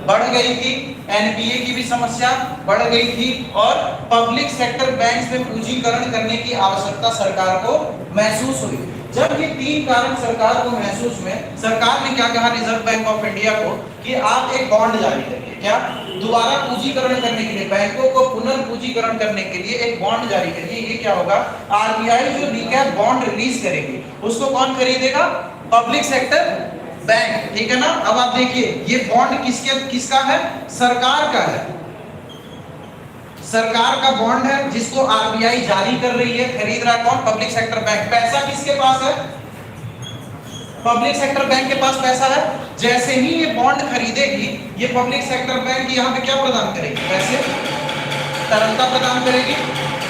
[SPEAKER 1] बढ़ गई थी, एनपीए की भी समस्या बढ़ गई थी, और पब्लिक सेक्टर बैंक में पूंजीकरण करने की आवश्यकता सरकार को महसूस हुई। जब ये तीन कारण सरकार को महसूस हुए, सरकार ने क्या कहा रिजर्व बैंक ऑफ इंडिया को कि आप एक बॉन्ड जारी करिए। क्या, दोबारा पूंजीकरण करने के लिए, बैंकों को पुनर्पूंजीकरण करने के लिए एक बॉन्ड जारी करिए। ये क्या होगा, आरबीआई जो रिकैप बॉन्ड रिलीज करेगी उसको कौन खरीदेगा, पब्लिक सेक्टर बैंक, ठीक है ना। अब आप देखिए ये बॉन्ड किसका है, सरकार का है, सरकार का बॉन्ड है जिसको आरबीआई जारी कर रही है, खरीद रहा है कौन, पब्लिक सेक्टर बैंक। पैसा किसके पास है, पब्लिक सेक्टर बैंक के पास पैसा है। जैसे ही ये बॉन्ड खरीदेगी, ये पब्लिक सेक्टर बैंक यहाँ पे क्या प्रदान करेगी, पैसे, तरलता प्रदान करेगी,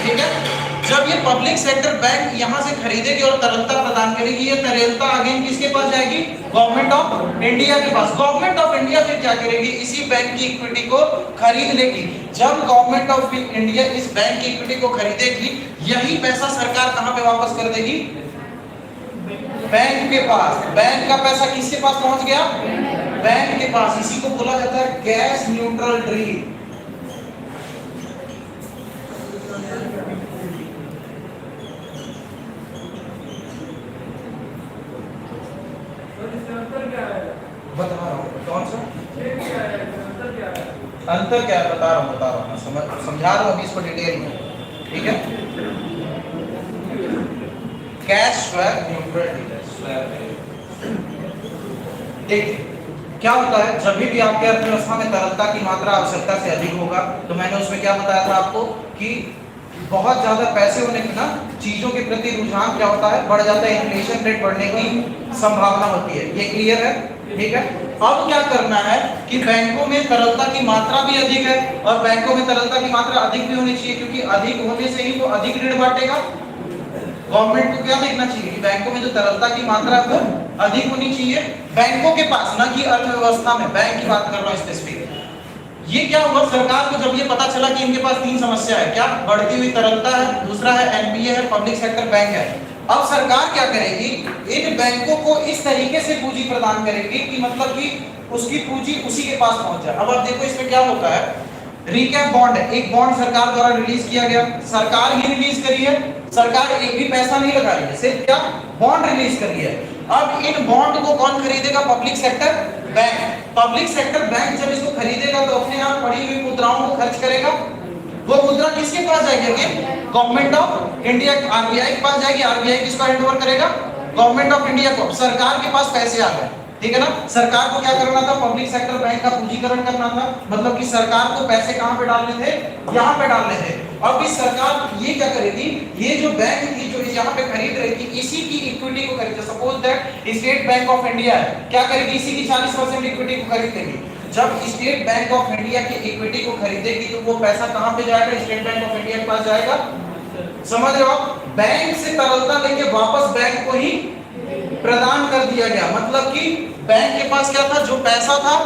[SPEAKER 1] ठीक है। जब ये पब्लिक सेक्टर बैंक यहाँ से खरीदेगी और तरलता प्रदान करेगी, ये तरलता अगेन किसके पास जाएगी, गवर्नमेंट ऑफ इंडिया के पास। गवर्नमेंट ऑफ इंडिया फिर क्या करेगी, इसी बैंक की इक्विटी को खरीद लेगी। जब गवर्नमेंट ऑफ इंडिया इस बैंक की इक्विटी को खरीदेगी, यही पैसा सरकार कहाँ पे वापस कर देगी, बैंक के पास। बैंक का पैसा किसके पास पहुंच गया, बैंक के पास। इसी को बोला जाता है कैश न्यूट्रल ट्रेड। बता रहा हूँ कौन सा अंतर क्या है, बता रहा हूँ मैं समझा रहा हूँ अभी इसको डिटेल में, ठीक है। कैश स्वैप न्यूट्रल देखिए क्या होता है, जब भी आपके अर्थव्यवस्था में तरलता की मात्रा आवश्यकता से अधिक होगा, तो मैंने उसमें क्या बताया था आपको कि बहुत ज्यादा पैसे होने के ना चीजों के प्रति रुझान क्या होता है, बढ़ जाता है, इन्फ्लेशन रेट बढ़ने की संभावना होती है। ये क्लियर है, ठीक है। अब क्या करना है कि बैंकों में तरलता की मात्रा भी अधिक है, और बैंकों में तरलता की मात्रा अधिक भी होनी चाहिए, क्योंकि अधिक होने से ही वो अधिक ऋण बांटेगा। गवर्नमेंट को क्या देखना चाहिए कि बैंकों में जो तरलता की मात्रा है वो अधिक होनी चाहिए बैंकों के पास, ना कि अर्थव्यवस्था में। बैंक की बात कर रहा हूं स्पेसिफिक। ये क्या हुआ, सरकार को जब ये पता चला कि इनके पास तीन समस्या है, क्या, बढ़ती हुई तरलता है, दूसरा है एनपीए है, पब्लिक सेक्टर बैंक है। अब सरकार क्या करेगी, इन बैंकों को इस तरीके से पूंजी प्रदान करेगी कि मतलब कि उसकी पूंजी उसी के पास पहुंच जाए। अब आप देखो इसमें क्या होता है, रिकैप बॉन्ड है, एक बॉन्ड सरकार द्वारा रिलीज किया गया, सरकार ही रिलीज करी है, सरकार एक भी पैसा नहीं लगा रही है, सिर्फ क्या, बॉन्ड रिलीज करी है। अब इन बॉन्ड को कौन खरीदेगा, public sector bank. Public sector bank जब इसको खरीदेगा तो अपने यहाँ पड़ी हुई मुद्राओं को खर्च करेगा। वो मुद्रा किसके पास जाएगी, गवर्नमेंट ऑफ इंडिया, आरबीआई के पास जाएगी। आरबीआई किसको हैंडओवर करेगा, गवर्नमेंट ऑफ इंडिया को। सरकार के पास पैसे आ गए, ठीक है ना। सरकार को क्या करना था, पब्लिक सेक्टर बैंक का पूंजीकरण करना था, मतलब कि सरकार को पैसे कहां पे डालने थे, यहां पे डालने थे। अब इस सरकार ये क्या करेगी, ये जो बैंक थी जो यहां पे खरीद रही थी, इसी की इक्विटी को खरीद, suppose that state bank of India है, क्या करेगी, इसी की 40% इक्विटी को खरीद लेगी। जब स्टेट बैंक ऑफ इंडिया की इक्विटी को खरीदेगी तो वो पैसा कहां पे जाएगा, स्टेट बैंक ऑफ इंडिया के पास जाएगा। समझ रहे हो आप, बैंक से तरलता लेके वापस बैंक को ही प्रदान कर दिया गया। मतलब कि बैंक के पास क्या था, जो पैसा था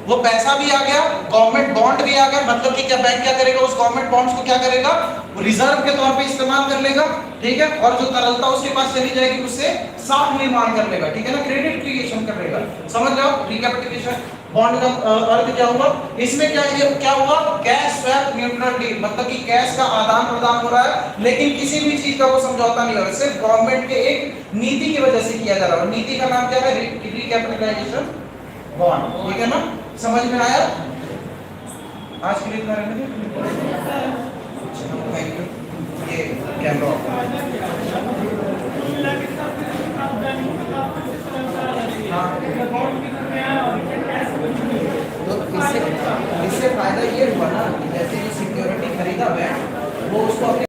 [SPEAKER 1] वो पैसा भी आ गया, गवर्नमेंट बॉन्ड भी आ गया। मतलब कि क्या, बैंक क्या करेगा, उस गवर्नमेंट बॉन्ड्स को क्या करेगा, रिजर्व के तौर पे इस्तेमाल कर लेगा, ठीक है। और जो तरलता उसके पास चली जाएगी उससे साख निर्माण कर लेगा, ठीक है ना, क्रेडिट क्रिएशन कर लेगा। समझ रहे हो रिकैपिटलाइजेशन बॉन्ड का अर्थ क्या हुआ। इसमें क्या हुआ, कैश स्वैप न्यूट्रल डील, मतलब कि कैश का आदान प्रदान हो रहा है, लेकिन किसी भी चीज का वो समझौता नहीं हो रहा, सिर्फ गवर्नमेंट के एक नीति की वजह से किया जा रहा है। नीति का नाम क्या है, रिकैपिटलाइजेशन बॉन्ड, ठीक है ना। समझ में आया, आज के लिए इतना रहने दो। ये कैमरा